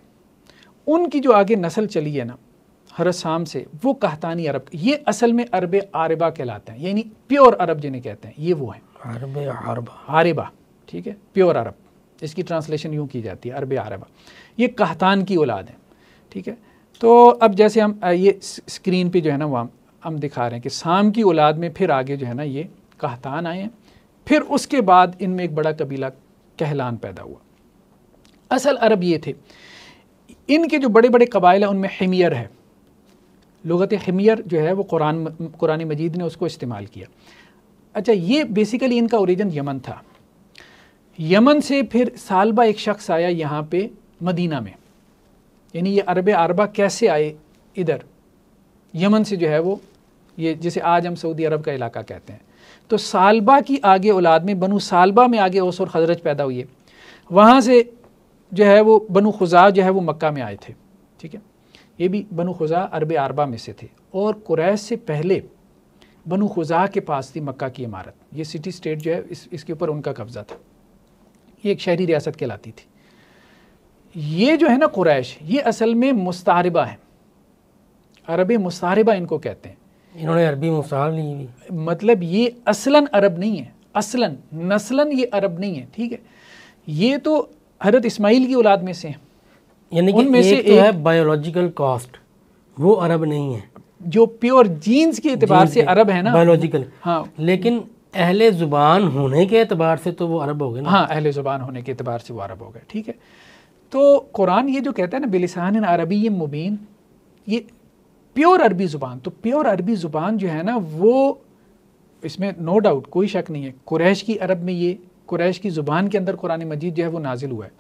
Speaker 2: ان کی جو آگے نسل چلی ہے نا حضرت سام سے، وہ قحطانی عرب. یہ اصل میں عرب عاربہ کہلاتے ہیں، یعنی پیور عرب جنہیں کہتے ہیں، یہ وہ ہیں
Speaker 1: عرب
Speaker 2: عاربہ. ٹھیک ہے، پیور عرب، اس کی ٹرانسلیشن یوں کی جاتی ہے عرب عاربہ. یہ قحطان کی اولاد ہیں. ٹھیک ہے. تو اب جیسے ہم یہ اسکرین پہ جو ہے نا وہ ہم دکھا رہے ہیں کہ سام کی اولاد میں پھر آگے جو ہے نا یہ قحطان آئے ہیں. پھر اس کے بعد ان میں ایک بڑا قبیلہ کہلان پیدا ہوا. اصل عرب یہ تھے. ان کے جو بڑے بڑے قبائل ہیں ان میں حمیر ہے. لغت حمیر جو ہے وہ قرآن مجید نے اس کو استعمال کیا. اچھا، یہ بیسیکلی ان کا اوریجن یمن تھا. یمن سے پھر سالبہ ایک شخص آیا یہاں پہ مدینہ میں. یعنی یہ عرب عربہ کیسے آئے ادھر یمن سے، جو ہے وہ یہ جسے آج ہم سعودی عرب کا علاقہ کہتے ہیں. تو سالبہ کی آگے اولاد میں بنو سالبہ میں آگے اوس اور خزرج پیدا ہوئی ہے. وہاں سے جو ہے وہ بنو خزاع جو ہے وہ مکہ میں آئے تھے. ٹھیک ہے. یہ بھی بنو خزاع عرب عربہ میں سے تھے، اور قریش سے پہلے بنو خزاع کے پاس تھی مکہ کی عمارت، یہ سٹی سٹیٹ جو ہے اس کے اوپر ان کا قبضہ تھا، یہ ایک شہری ریاست کہلاتی تھی۔ یہ جو ہے نا قریش، یہ اصل میں مستعربہ ہیں، عرب مستعربہ ان کو کہتے ہیں۔
Speaker 1: انہوں نے عربی مستعار لی ہوئی،
Speaker 2: مطلب یہ اصلاً عرب نہیں ہے، اصلاً نسلاً یہ عرب نہیں ہے، ٹھیک ہے۔ یہ تو حضرت اسماعیل کی اولاد میں سے ہیں،
Speaker 1: یعنی کہ
Speaker 2: ان میں سے
Speaker 1: ایک تو ہے بایولوجیکل کاسٹ، وہ عرب نہیں ہے،
Speaker 2: جو پیور جینز کے اعتبار سے عرب ہے نا،
Speaker 1: بایولوجیکل،
Speaker 2: ہاں،
Speaker 1: لیکن اہل زبان ہونے کے اعتبار سے تو وہ عرب ہو گئے نا۔
Speaker 2: ہاں، اہل زبان ہونے کے اعتبار سے وہ عرب ہو گئے، ٹھیک ہے۔ تو قرآن یہ جو کہتا ہے نا بلسان عربی مبین، یہ پیور عربی زبان، تو پیور عربی زبان جو ہے نا وہ، اس میں نو ڈاؤٹ کوئی شک نہیں ہے، قریش کی عرب میں، یہ قریش کی زبان کے اندر قرآن مجید جو ہے وہ نازل ہوا ہے،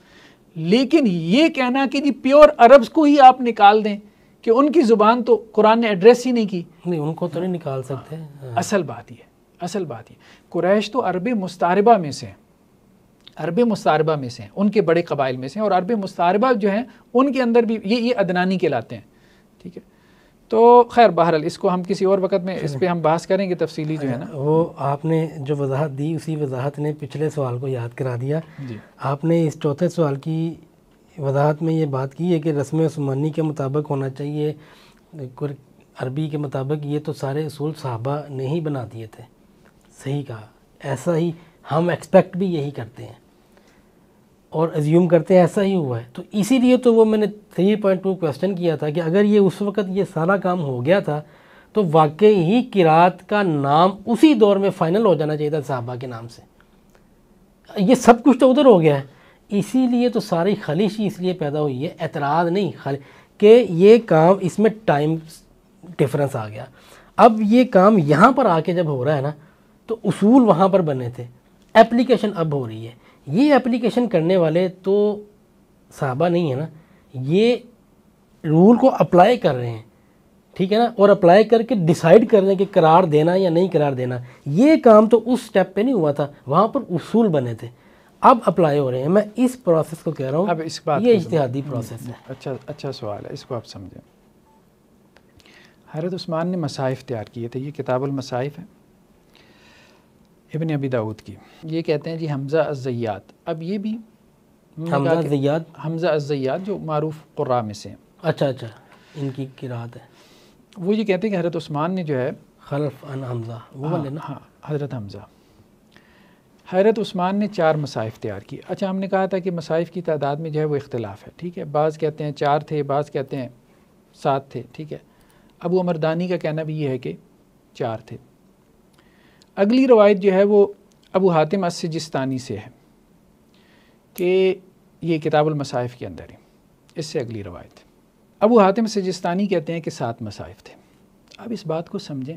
Speaker 2: لیکن یہ کہنا کہ جی پیور عربز کو ہی آپ نکال دیں کہ ان کی زبان تو قرآن نے ایڈریس ہی نہیں کی،
Speaker 1: نہیں ان کو تو نہیں نکال سکتے۔
Speaker 2: اصل بات یہ قریش تو عرب مستعربہ میں سے ہیں، عرب مستعربہ میں سے ہیں، ان کے بڑے قبائل میں سے ہیں، اور عرب مستعربہ جو ہیں ان کے اندر بھی یہ عدنانی کہلاتے ہیں، ٹھیک ہے۔ تو خیر بہرحال اس کو ہم کسی اور وقت میں اس پہ ہم بحث کریں گے تفصیلی جو ہے نا۔
Speaker 1: وہ آپ نے جو وضاحت دی اسی وضاحت نے پچھلے سوال کو یاد کرا دیا۔
Speaker 2: جی،
Speaker 1: آپ نے اس چوتھے سوال کی وضاحت میں یہ بات کی ہے کہ رسم عثمانی کے مطابق ہونا چاہیے، عربی کے مطابق، یہ تو سارے اصول صحابہ نے ہی بنا دیے تھے۔ صحیح کہا، ایسا ہی ہم ایکسپیکٹ بھی یہی کرتے ہیں اور ایزیوم کرتے ہیں ایسا ہی ہوا ہے۔ تو اسی لیے تو وہ میں نے 3.2 کویسچن کیا تھا کہ اگر یہ اس وقت یہ سارا کام ہو گیا تھا تو واقعی ہی قرات کا نام اسی دور میں فائنل ہو جانا چاہیے تھا صحابہ کے نام سے۔ یہ سب کچھ تو ادھر ہو گیا ہے، اسی لیے تو ساری خلیش ہی اس لیے پیدا ہوئی ہے، اعتراض نہیں کہ یہ کام اس میں ٹائم ڈیفرنس آ گیا۔ اب یہ کام یہاں پر آ کے جب ہو رہا ہے نا تو اصول وہاں پر بنے تھے، اپلیکیشن اب ہو رہی ہے۔ یہ اپلیکیشن کرنے والے تو صحابہ نہیں ہیں نا، یہ رول کو اپلائی کر رہے ہیں، ٹھیک ہے نا، اور اپلائی کر کے ڈیسائیڈ کر رہے ہیں کہ قرار دینا یا نہیں قرار دینا۔ یہ کام تو اس سٹیپ پہ نہیں ہوا تھا، وہاں پر اصول بنے تھے، اب اپلائی ہو رہے ہیں۔ میں اس پروسیس کو کہہ رہا ہوں،
Speaker 2: اب اس بات
Speaker 1: یہ اجتہادی پروسیس ہے۔
Speaker 2: اچھا سوال ہے، اس کو آپ سمجھیں۔ حضرت عثمان نے مصاحف تیار کیے تھے، یہ کتاب المصاحف ہے ابن ابی داؤد کی، یہ کہتے ہیں جی حمزہ الزیات، اب یہ بھی حمزہ الزیات جو معروف قراء میں سے ہیں،
Speaker 1: اچھا ان کی قرات ہے،
Speaker 2: وہ یہ کہتے ہیں کہ حضرت عثمان نے جو ہے
Speaker 1: خلف عن حمزہ، وہ والے نا،
Speaker 2: ہاں حضرت حمزہ، حضرت عثمان نے 4 مصاحف تیار کی۔ اچھا ہم نے کہا تھا کہ مصاحف کی تعداد میں جو ہے وہ اختلاف ہے، ٹھیک ہے، بعض کہتے ہیں 4 تھے، بعض کہتے ہیں 7 تھے، ٹھیک ہے۔ ابو عمر دانی کا کہنا بھی یہ ہے کہ 4 تھے۔ اگلی روایت جو ہے وہ ابو حاتم السجستانی سے ہے کہ یہ کتاب المصاحف کے اندر ہے، اس سے اگلی روایت۔ ابو حاتم السجستانی کہتے ہیں کہ 7 مصاحف تھے۔ اب اس بات کو سمجھیں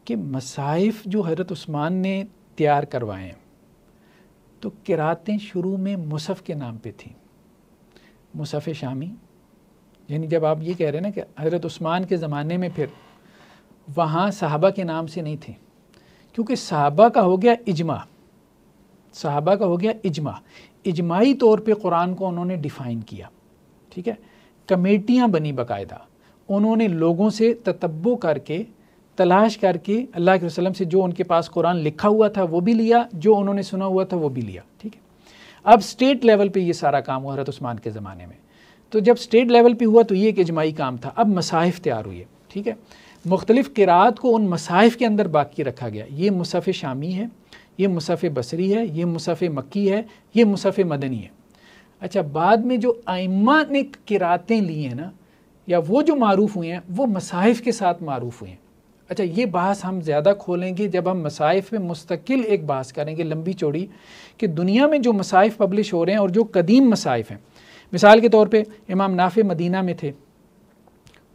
Speaker 2: کہ مصاحف جو حضرت عثمان نے تیار کروائے ہیں تو قراتیں شروع میں مصحف کے نام پہ تھیں، مصحف شامی، یعنی جب آپ یہ کہہ رہے ہیں نا کہ حضرت عثمان کے زمانے میں پھر وہاں صحابہ کے نام سے نہیں تھے، کیونکہ صحابہ کا ہو گیا اجماع، صحابہ کا ہو گیا اجماع، اجماعی طور پہ قرآن کو انہوں نے ڈیفائن کیا، ٹھیک ہے، کمیٹیاں بنی باقاعدہ، انہوں نے لوگوں سے تتبع کر کے تلاش کر کے اللہ کے وسلم سے جو ان کے پاس قرآن لکھا ہوا تھا وہ بھی لیا، جو انہوں نے سنا ہوا تھا وہ بھی لیا، ٹھیک ہے۔ اب اسٹیٹ لیول پہ یہ سارا کام ہوا حضرت عثمان کے زمانے میں، تو جب اسٹیٹ لیول پہ ہوا تو یہ ایک اجماعی کام تھا۔ اب مصاحف تیار ہوئی ہے، ٹھیک ہے، مختلف قراءات کو ان مصاحف کے اندر باقی رکھا گیا، یہ مصحف شامی ہے، یہ مصحف بصری ہے، یہ مصحف مکی ہے، یہ مصحف مدنی ہے۔ اچھا بعد میں جو ائمہ نے قراءتیں لی ہیں نا، یا وہ جو معروف ہوئے ہیں وہ مصاحف کے ساتھ معروف ہوئے ہیں۔ اچھا یہ بحث ہم زیادہ کھولیں گے جب ہم مصاحف میں مستقل ایک بحث کریں گے لمبی چوڑی، کہ دنیا میں جو مصاحف پبلش ہو رہے ہیں اور جو قدیم مصاحف ہیں، مثال کے طور پہ امام نافع مدینہ میں تھے،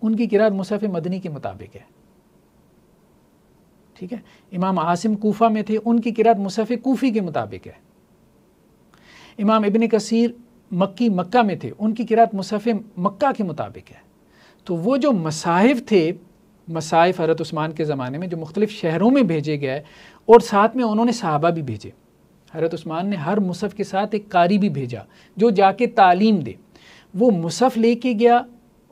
Speaker 2: ان کی قراءت مصحف مدنی کے مطابق ہے، ٹھیک ہے۔ امام عاصم کوفہ میں تھے، ان کی قراءت مصحف کوفی کے مطابق ہے۔ امام ابن کثیر مکی مکہ میں تھے، ان کی قراءت مصحف مکہ کے مطابق ہے۔ تو وہ جو مصاحف تھے، مصاحف حضرت عثمان کے زمانے میں جو مختلف شہروں میں بھیجے گئے، اور ساتھ میں انہوں نے صحابہ بھی بھیجے، حضرت عثمان نے ہر مصحف کے ساتھ ایک قاری بھی بھیجا جو جا کے تعلیم دے۔ وہ مصحف لے کے گیا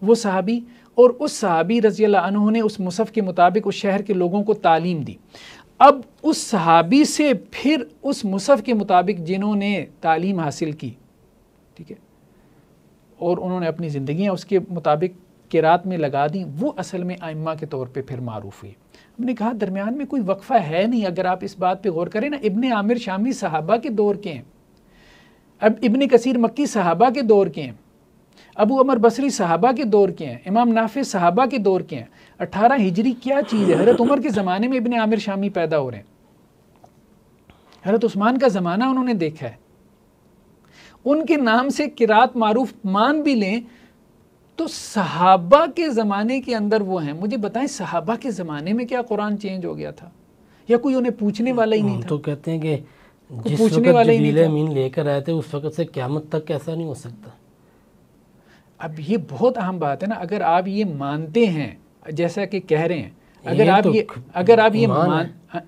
Speaker 2: وہ صحابی، اور اس صحابی رضی اللہ عنہ نے اس مصحف کے مطابق اس شہر کے لوگوں کو تعلیم دی۔ اب اس صحابی سے پھر اس مصحف کے مطابق جنہوں نے تعلیم حاصل کی، ٹھیک ہے، اور انہوں نے اپنی زندگیاں اس کے مطابق قرات میں لگا دیں، وہ اصل میں ائمہ کے طور پہ پھر معروف ہوئی۔ ہم نے کہا درمیان میں کوئی وقفہ ہے نہیں، اگر آپ اس بات پہ غور کریں نا، ابن عامر شامی صحابہ کے دور کے ہیں، اب ابن کثیر مکی صحابہ کے دور کے ہیں، ابو عمر بصری صحابہ کے دور کے ہیں، امام نافع صحابہ کے دور کے ہیں۔ 18 ہجری کیا چیز ہے؟ حضرت عمر کے زمانے میں ابن عامر شامی پیدا ہو رہے ہیں، حضرت عثمان کا زمانہ انہوں نے دیکھا ہے، ان کے نام سے قرات معروف مان بھی لیں تو صحابہ کے زمانے کے اندر وہ ہیں۔ مجھے بتائیں صحابہ کے زمانے میں کیا قرآن چینج ہو گیا تھا، یا کوئی انہیں پوچھنے والا ہی نہیں تھا؟
Speaker 1: تو کہتے ہیں کہ جس
Speaker 2: پوچھنے
Speaker 1: وقت
Speaker 2: والا ہی نہیں
Speaker 1: جبریل
Speaker 2: تھا۔
Speaker 1: امین لے کر آئے تھے اس وقت سے قیامت تک ایسا نہیں ہو سکتا۔
Speaker 2: اب یہ بہت اہم بات ہے نا، اگر آپ یہ مانتے ہیں جیسا کہ کہہ رہے ہیں، اگر
Speaker 1: یہ
Speaker 2: آپ
Speaker 1: تو
Speaker 2: یہ اگر آپ یہ
Speaker 1: ایمان
Speaker 2: مان
Speaker 1: ہے۔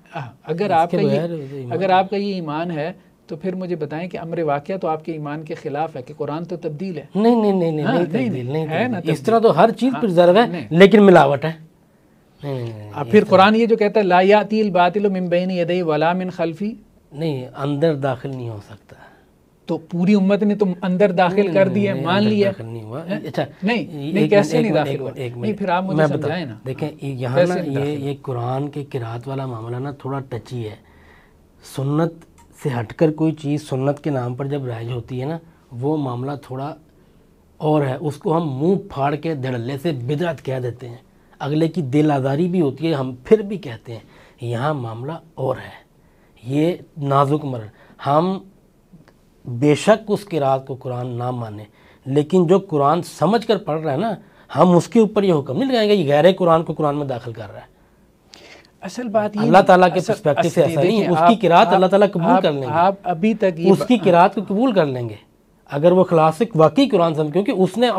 Speaker 2: اگر
Speaker 1: اس
Speaker 2: آپ
Speaker 1: کے
Speaker 2: کا
Speaker 1: بغیر
Speaker 2: یہ
Speaker 1: ایمان
Speaker 2: اگر آپ کا یہ ایمان ہے تو پھر مجھے بتائیں کہ امر واقعہ تو آپ کے ایمان کے خلاف ہے کہ قرآن تو تبدیل ہے۔
Speaker 1: نہیں نہیں نہیں نہیں
Speaker 2: ہاں،
Speaker 1: نہیں
Speaker 2: نہیں،
Speaker 1: تبدیل نہیں
Speaker 2: ہے نا
Speaker 1: تبدیل۔ اس
Speaker 2: تبدیل۔
Speaker 1: طرح تو ہر چیز
Speaker 2: ہاں،
Speaker 1: پرزرو ہے
Speaker 2: نہیں۔
Speaker 1: لیکن ملاوٹ ہے۔ نہیں نہیں نہیں،
Speaker 2: اب پھر قرآن یہ جو کہتا ہے لا یاتی الباطل من بین یدی ولا من خلفی،
Speaker 1: نہیں اندر داخل نہیں ہو سکتا۔
Speaker 2: تو پوری امت نے تو اندر داخل کر دی ہے،
Speaker 1: نہیں،
Speaker 2: مان
Speaker 1: اندر
Speaker 2: لیا۔
Speaker 1: داخل نہیں ہوا۔ اچھا
Speaker 2: نہیں کیسے نہیں داخل ہوا؟ نہیں پھر آپ مجھے سمجھائیں نا۔
Speaker 1: دیکھیں یہاں نا یہ قرآن کے قرات والا معاملہ نا تھوڑا ٹچی ہے۔ سنت سے ہٹ کر کوئی چیز سنت کے نام پر جب رائج ہوتی ہے نا، وہ معاملہ تھوڑا اور ہے، اس کو ہم منہ پھاڑ کے دھڑلے سے بدعت کہہ دیتے ہیں، اگلے کی دل آزاری بھی ہوتی ہے، ہم پھر بھی کہتے ہیں۔ یہاں معاملہ اور ہے، یہ نازک مرحلہ۔ ہم بے شک اس قرات کو قرآن نہ مانیں، لیکن جو قرآن سمجھ کر پڑھ رہا ہے نا، ہم اس کے اوپر یہ حکم نہیں لگائیں گے یہ غیر قرآن کو قرآن میں داخل کر رہا ہے۔
Speaker 2: اصل بات یہ
Speaker 1: اللہ تعالیٰ کے پرسپیکٹو سے ایسا نہیں، اس کی قرات اللہ تعالیٰ قبول کر لیں گے،
Speaker 2: آپ ابھی تک
Speaker 1: اس کی قرات کو قبول کر لیں گے اگر وہ کلاسک واقعی قرآن سمجھ، کیونکہ اس نے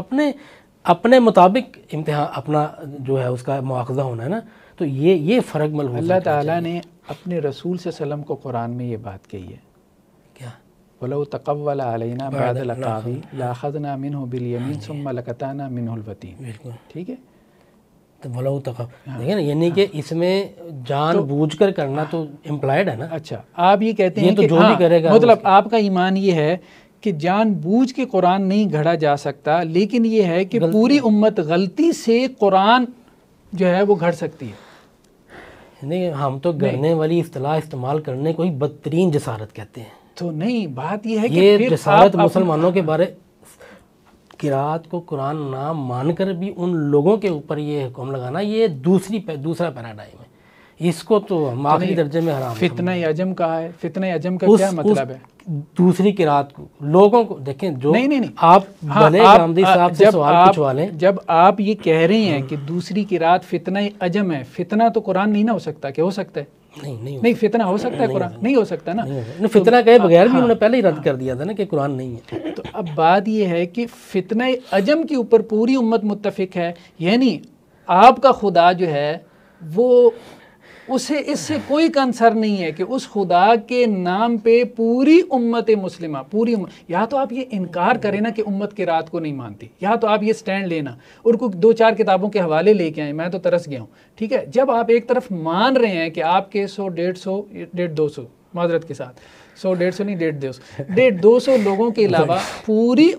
Speaker 1: اپنے مطابق امتحان اپنا جو ہے اس کا مواخذہ ہونا ہے نا، تو یہ فرق ملحوظ
Speaker 2: اللہ تعالیٰ نے اپنے رسول صلی اللہ علیہ وسلم کو قرآن میں یہ بات کہی ہے،
Speaker 1: کیا
Speaker 2: وَلَوْ تَقَوَّلَ عَلَيْنَا بَعْدَ الْأَقَاوِيلِ لَأَخَذْنَا مِنْهُ بِالْيَمِينِ ثُمَّ لَقَطَعْنَا مِنْهُ الْوَتِينَ۔
Speaker 1: بالکل
Speaker 2: ٹھیک ہے،
Speaker 1: تو بولو دیکھیں نا، یعنی کہ اس میں جان بوجھ کر کرنا تو امپلائڈ ہے نا۔
Speaker 2: اچھا آپ یہ کہتے ہیں
Speaker 1: یہ تو
Speaker 2: کہ
Speaker 1: جو بھی کرے گا
Speaker 2: مطلب آپ کا ایمان یہ ہے کہ جان بوجھ کے قرآن نہیں گھڑا جا سکتا، لیکن یہ ہے کہ پوری امت غلطی سے قرآن جو ہے وہ گھڑ سکتی ہے۔
Speaker 1: نہیں، ہم تو گھڑنے والی اصطلاح استعمال کرنے کو ہی بدترین جسارت کہتے ہیں۔
Speaker 2: تو نہیں، بات یہ ہے کہ
Speaker 1: یہ
Speaker 2: پھر
Speaker 1: جسارت
Speaker 2: آپ
Speaker 1: مسلمانوں کے بارے قرات کو قرآن نہ مان کر بھی ان لوگوں کے اوپر یہ حکم لگانا، یہ دوسرا پیراڈائم ہے، اس کو تو ہم آخری درجے میں حرام
Speaker 2: فتنہ عجم کہا ہے، فتنہ عجم کا کیا مطلب ہے؟
Speaker 1: دوسری قرات کو لوگوں کو دیکھیں، جو
Speaker 2: نہیں
Speaker 1: آپ بھلے گامدی صاحب سے سوال پوچھوا لیں،
Speaker 2: جب آپ یہ کہہ رہے ہیں کہ دوسری قرات فتنہ عجم ہے، فتنہ تو قرآن نہیں نہ ہو سکتا، کیا ہو سکتا ہے؟ نہیں فتنہ ہو سکتا ہے قرآن نہیں ہو سکتا نا۔
Speaker 1: فتنہ کہے بغیر بھی انہوں نے پہلے ہی رد کر دیا تھا نا کہ قرآن نہیں ہے۔
Speaker 2: تو اب بات یہ ہے کہ فتنہ عجم کے اوپر پوری امت متفق ہے، یعنی آپ کا خدا جو ہے وہ اسے اس سے کوئی کنسر نہیں ہے کہ اس خدا کے نام پہ پوری امت مسلمہ یا تو آپ یہ انکار کریں نا کہ امت کی رات کو نہیں مانتی، یا تو آپ یہ سٹینڈ لینا اور کوئی 2-4 کتابوں کے حوالے لے کے آئیں، میں تو ترس گیا ہوں، ٹھیک ہے۔ جب آپ ایک طرف مان رہے ہیں کہ آپ کے 100-150 معذرت کے ساتھ 100-150 نہیں 150 لوگوں کے علاوہ پوری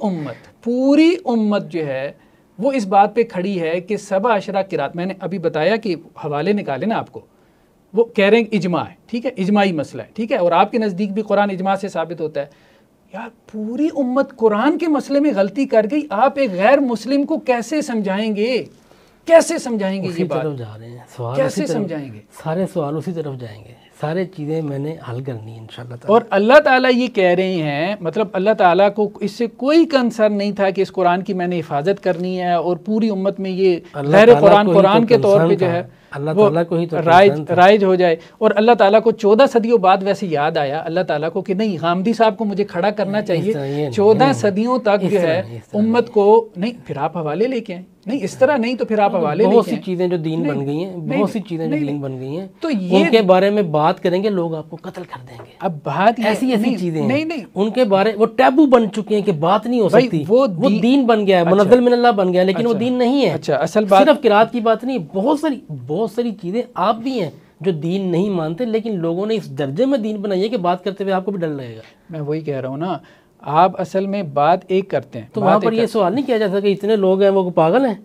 Speaker 2: امت جو ہے وہ اس بات پہ کھڑی ہے کہ 17 قرات، میں نے ابھی بتایا کہ حوالے نکالے نا آپ کو، وہ کہہ رہے ہیں اجماع ہے، ٹھیک ہے، اجماعی مسئلہ ہے، ٹھیک ہے، اور آپ کے نزدیک بھی قرآن اجماع سے ثابت ہوتا ہے۔ یار پوری امت قرآن کے مسئلے میں غلطی کر گئی، آپ ایک غیر مسلم کو کیسے سمجھائیں گے؟ یہ بات
Speaker 1: جا رہے ہیں سوال،
Speaker 2: کیسے سمجھائیں گے؟
Speaker 1: سارے سوال اسی طرف جائیں گے، سارے چیزیں میں نے حل کرنی ہیں انشاءاللہ تعالی۔
Speaker 2: اور اللہ تعالیٰ یہ کہہ رہے ہیں، مطلب اللہ تعالیٰ کو اس سے کوئی کنسرن نہیں تھا کہ اس قرآن کی میں نے حفاظت کرنی ہے اور پوری امت میں یہ غیر قرآن کے طور پہ جو ہے
Speaker 1: اللہ
Speaker 2: وہ
Speaker 1: تعالیٰ کو ہی تو
Speaker 2: رائج ہو جائے. اور اللہ تعالیٰ کو 14 صدیوں بعد ویسے یاد آیا اللہ تعالیٰ کو کہ نہیں غامدی صاحب کو مجھے کھڑا کرنا چاہیے. 14 صدیوں تک جو ہے امت کو نہیں. پھر آپ حوالے لے کے آئیں. نہیں اس طرح نہیں تو پھر آپ حوالے لے کے
Speaker 1: بہت سی چیزیں جو دین بن گئی ہیں، بہت سی چیزیں جو دین بن گئی ہیں،
Speaker 2: تو
Speaker 1: ان کے بارے میں بات کریں گے لوگ آپ کو قتل کر دیں گے.
Speaker 2: اب بات
Speaker 1: ایسی چیزیں ہیں
Speaker 2: نہیں
Speaker 1: ان کے بارے وہ ٹیبو بن چکے ہیں کہ بات نہیں ہو سکتی. وہ دین بن گیا ہے، منزل من اللہ بن گیا ہے، لیکن وہ دین نہیں ہے.
Speaker 2: اچھا اصل بات
Speaker 1: صرف قرات کی بات نہیں، بہت ساری چیزیں آپ بھی ہیں جو دین نہیں مانتے، لیکن لوگوں نے اس درجے میں دین بنائی ہے کہ بات کرتے ہوئے آپ کو بھی ڈر لگے گا.
Speaker 2: میں وہی کہہ رہا ہوں نا، آپ اصل میں بات ایک کرتے ہیں.
Speaker 1: تو وہاں پر یہ سوال نہیں کیا جا سکتا کہ اتنے لوگ ہیں وہ پاگل ہیں.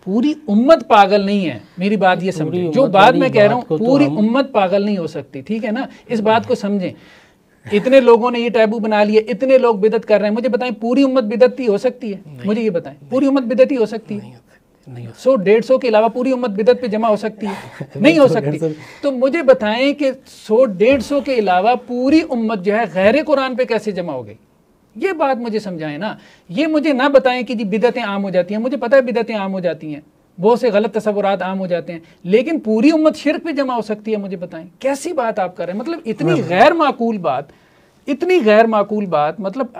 Speaker 2: پوری امت پاگل نہیں ہے، میری بات یہ سمجھیں. جو بات میں کہہ رہا ہوں پوری امت پاگل نہیں ہو سکتی، ٹھیک ہے نا. اس بات کو سمجھیں. اتنے لوگوں نے یہ ٹیبو بنا لیا، اتنے لوگ بدعت کر رہے ہیں. مجھے بتائیں پوری امت بدعتی ہو سکتی ہے؟ مجھے یہ بتائیں پوری امت بدعتی ہو سکتی ہے؟ 100-150 کے علاوہ پوری امت بدعت پہ جمع ہو سکتی ہے؟ نہیں ہو سکتی. تو مجھے بتائیں کہ 100-150 کے علاوہ پوری امت جو ہے غیر قرآن پہ کیسے جمع ہو گئی؟ یہ بات مجھے سمجھائیں نا. یہ مجھے نہ بتائیں کہ جی بدعتیں عام ہو جاتی ہیں. مجھے پتہ ہے بدعتیں عام ہو جاتی ہیں، بہت سے غلط تصورات عام ہو جاتے ہیں، لیکن پوری امت شرک پہ جمع ہو سکتی ہے. مجھے بتائیں کیسی بات آپ کر رہے ہیں؟ مطلب اتنی غیر معقول بات، اتنی غیر معقول بات. مطلب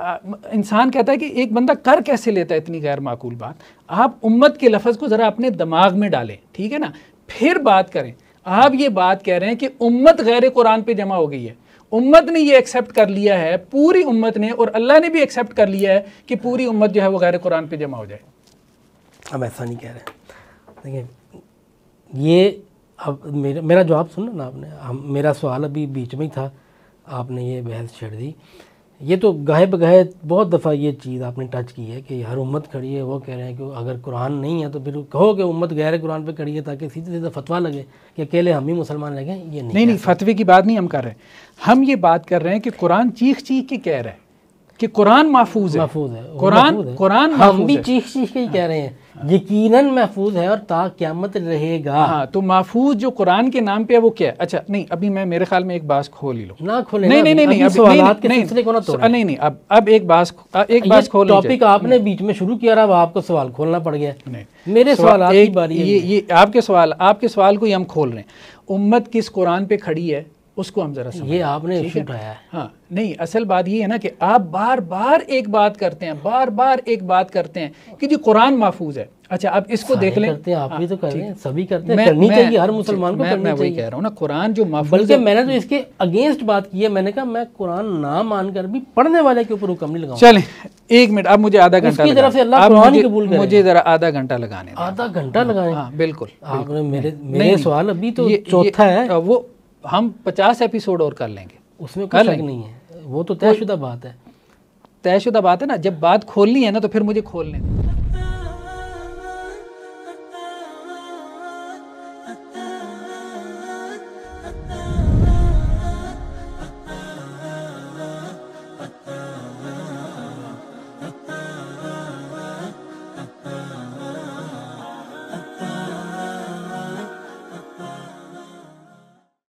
Speaker 2: انسان کہتا ہے کہ ایک بندہ کر کیسے لیتا ہے اتنی غیر معقول بات. آپ امت کے لفظ کو ذرا اپنے دماغ میں ڈالیں، ٹھیک ہے نا، پھر بات کریں. آپ یہ بات کہہ رہے ہیں کہ امت غیر قرآن پہ جمع ہو گئی ہے. امت نے یہ ایکسیپٹ کر لیا ہے، پوری امت نے، اور اللہ نے بھی ایکسیپٹ کر لیا ہے کہ پوری امت جو ہے وہ غیر قرآن پہ جمع ہو جائے.
Speaker 1: اب ایسا نہیں کہہ رہے. دیکھیں یہ اب میرا جواب سننا نا آپ نے. میرا سوال ابھی بیچ میں ہی تھا، آپ نے یہ بحث چھیڑ دی. یہ تو گاہے بگاہے بہت دفعہ یہ چیز آپ نے ٹچ کی ہے کہ ہر امت کھڑی ہے، وہ کہہ رہے ہیں کہ اگر قرآن نہیں ہے تو پھر کہو کہ امت غیر قرآن پہ کھڑی ہے تاکہ سیدھے سیدھا فتویٰ لگے کہ اکیلے ہم ہی مسلمان رہ گئے. یہ نہیں
Speaker 2: فتوے کی بات نہیں ہم کر رہے. ہم یہ بات کر رہے ہیں کہ قرآن چیخ چیخ کے کہہ رہا ہے کہ قرآن محفوظ ہے. قرآن
Speaker 1: ہم بھی چیخ چیخ کے ہی کہہ رہے ہیں یقیناً محفوظ ہے اور تا قیامت رہے گا.
Speaker 2: ہاں تو محفوظ جو قرآن کے نام پہ ہے وہ کیا ہے؟ اچھا نہیں ابھی میں میرے خیال میں ایک بات کھول ہی لوں.
Speaker 1: نہ کھولیں.
Speaker 2: نہیں
Speaker 1: سوالات کے سلسلے کو نہ توڑیں.
Speaker 2: نہیں اب ایک بات کھول.
Speaker 1: ٹاپک آپ نے بیچ میں شروع کیا رہا، آپ کو سوال کھولنا پڑ گیا. میرے سوالات کی باری ہے.
Speaker 2: یہ آپ کے سوال کو ہی ہم کھول رہے ہیں. امت کس قرآن پہ کھڑی ہے اس کو ہم ذرا سمجھیں.
Speaker 1: یہ آپ نے ایشو اٹھایا ہے.
Speaker 2: ہاں نہیں اصل بات یہ ہے نا کہ آپ بار بار ایک بات کرتے ہیں کہ جی قرآن محفوظ ہے. اچھا اب اس کو دیکھ لیں.
Speaker 1: آپ بھی تو کر رہے ہیں، سبھی کرتے ہیں، کرنی چاہیے ہر مسلمان کو.
Speaker 2: میں وہی کہہ رہا ہوں نا قرآن جو محفوظ ہے.
Speaker 1: بلکہ میں نے تو اس کے اگینسٹ بات کی ہے. میں نے کہا میں قرآن نہ مان کر بھی پڑھنے والے کے اوپر حکم نہیں لگاؤں.
Speaker 2: چلیں ایک منٹ، اب مجھے آدھا گھنٹہ
Speaker 1: مجھے
Speaker 2: ذرا آدھا گھنٹہ لگانے.
Speaker 1: آدھا گھنٹہ لگائیں؟
Speaker 2: ہاں بالکل.
Speaker 1: آپ نے میرے سوال ابھی تو چوتھا ہے،
Speaker 2: وہ ہم 50 ایپیسوڈ اور کر لیں گے.
Speaker 1: اس میں کوئی شک نہیں ہے، وہ تو طے شدہ بات ہے.
Speaker 2: طے شدہ بات ہے نا. جب بات کھولنی ہے نا تو پھر مجھے کھولنے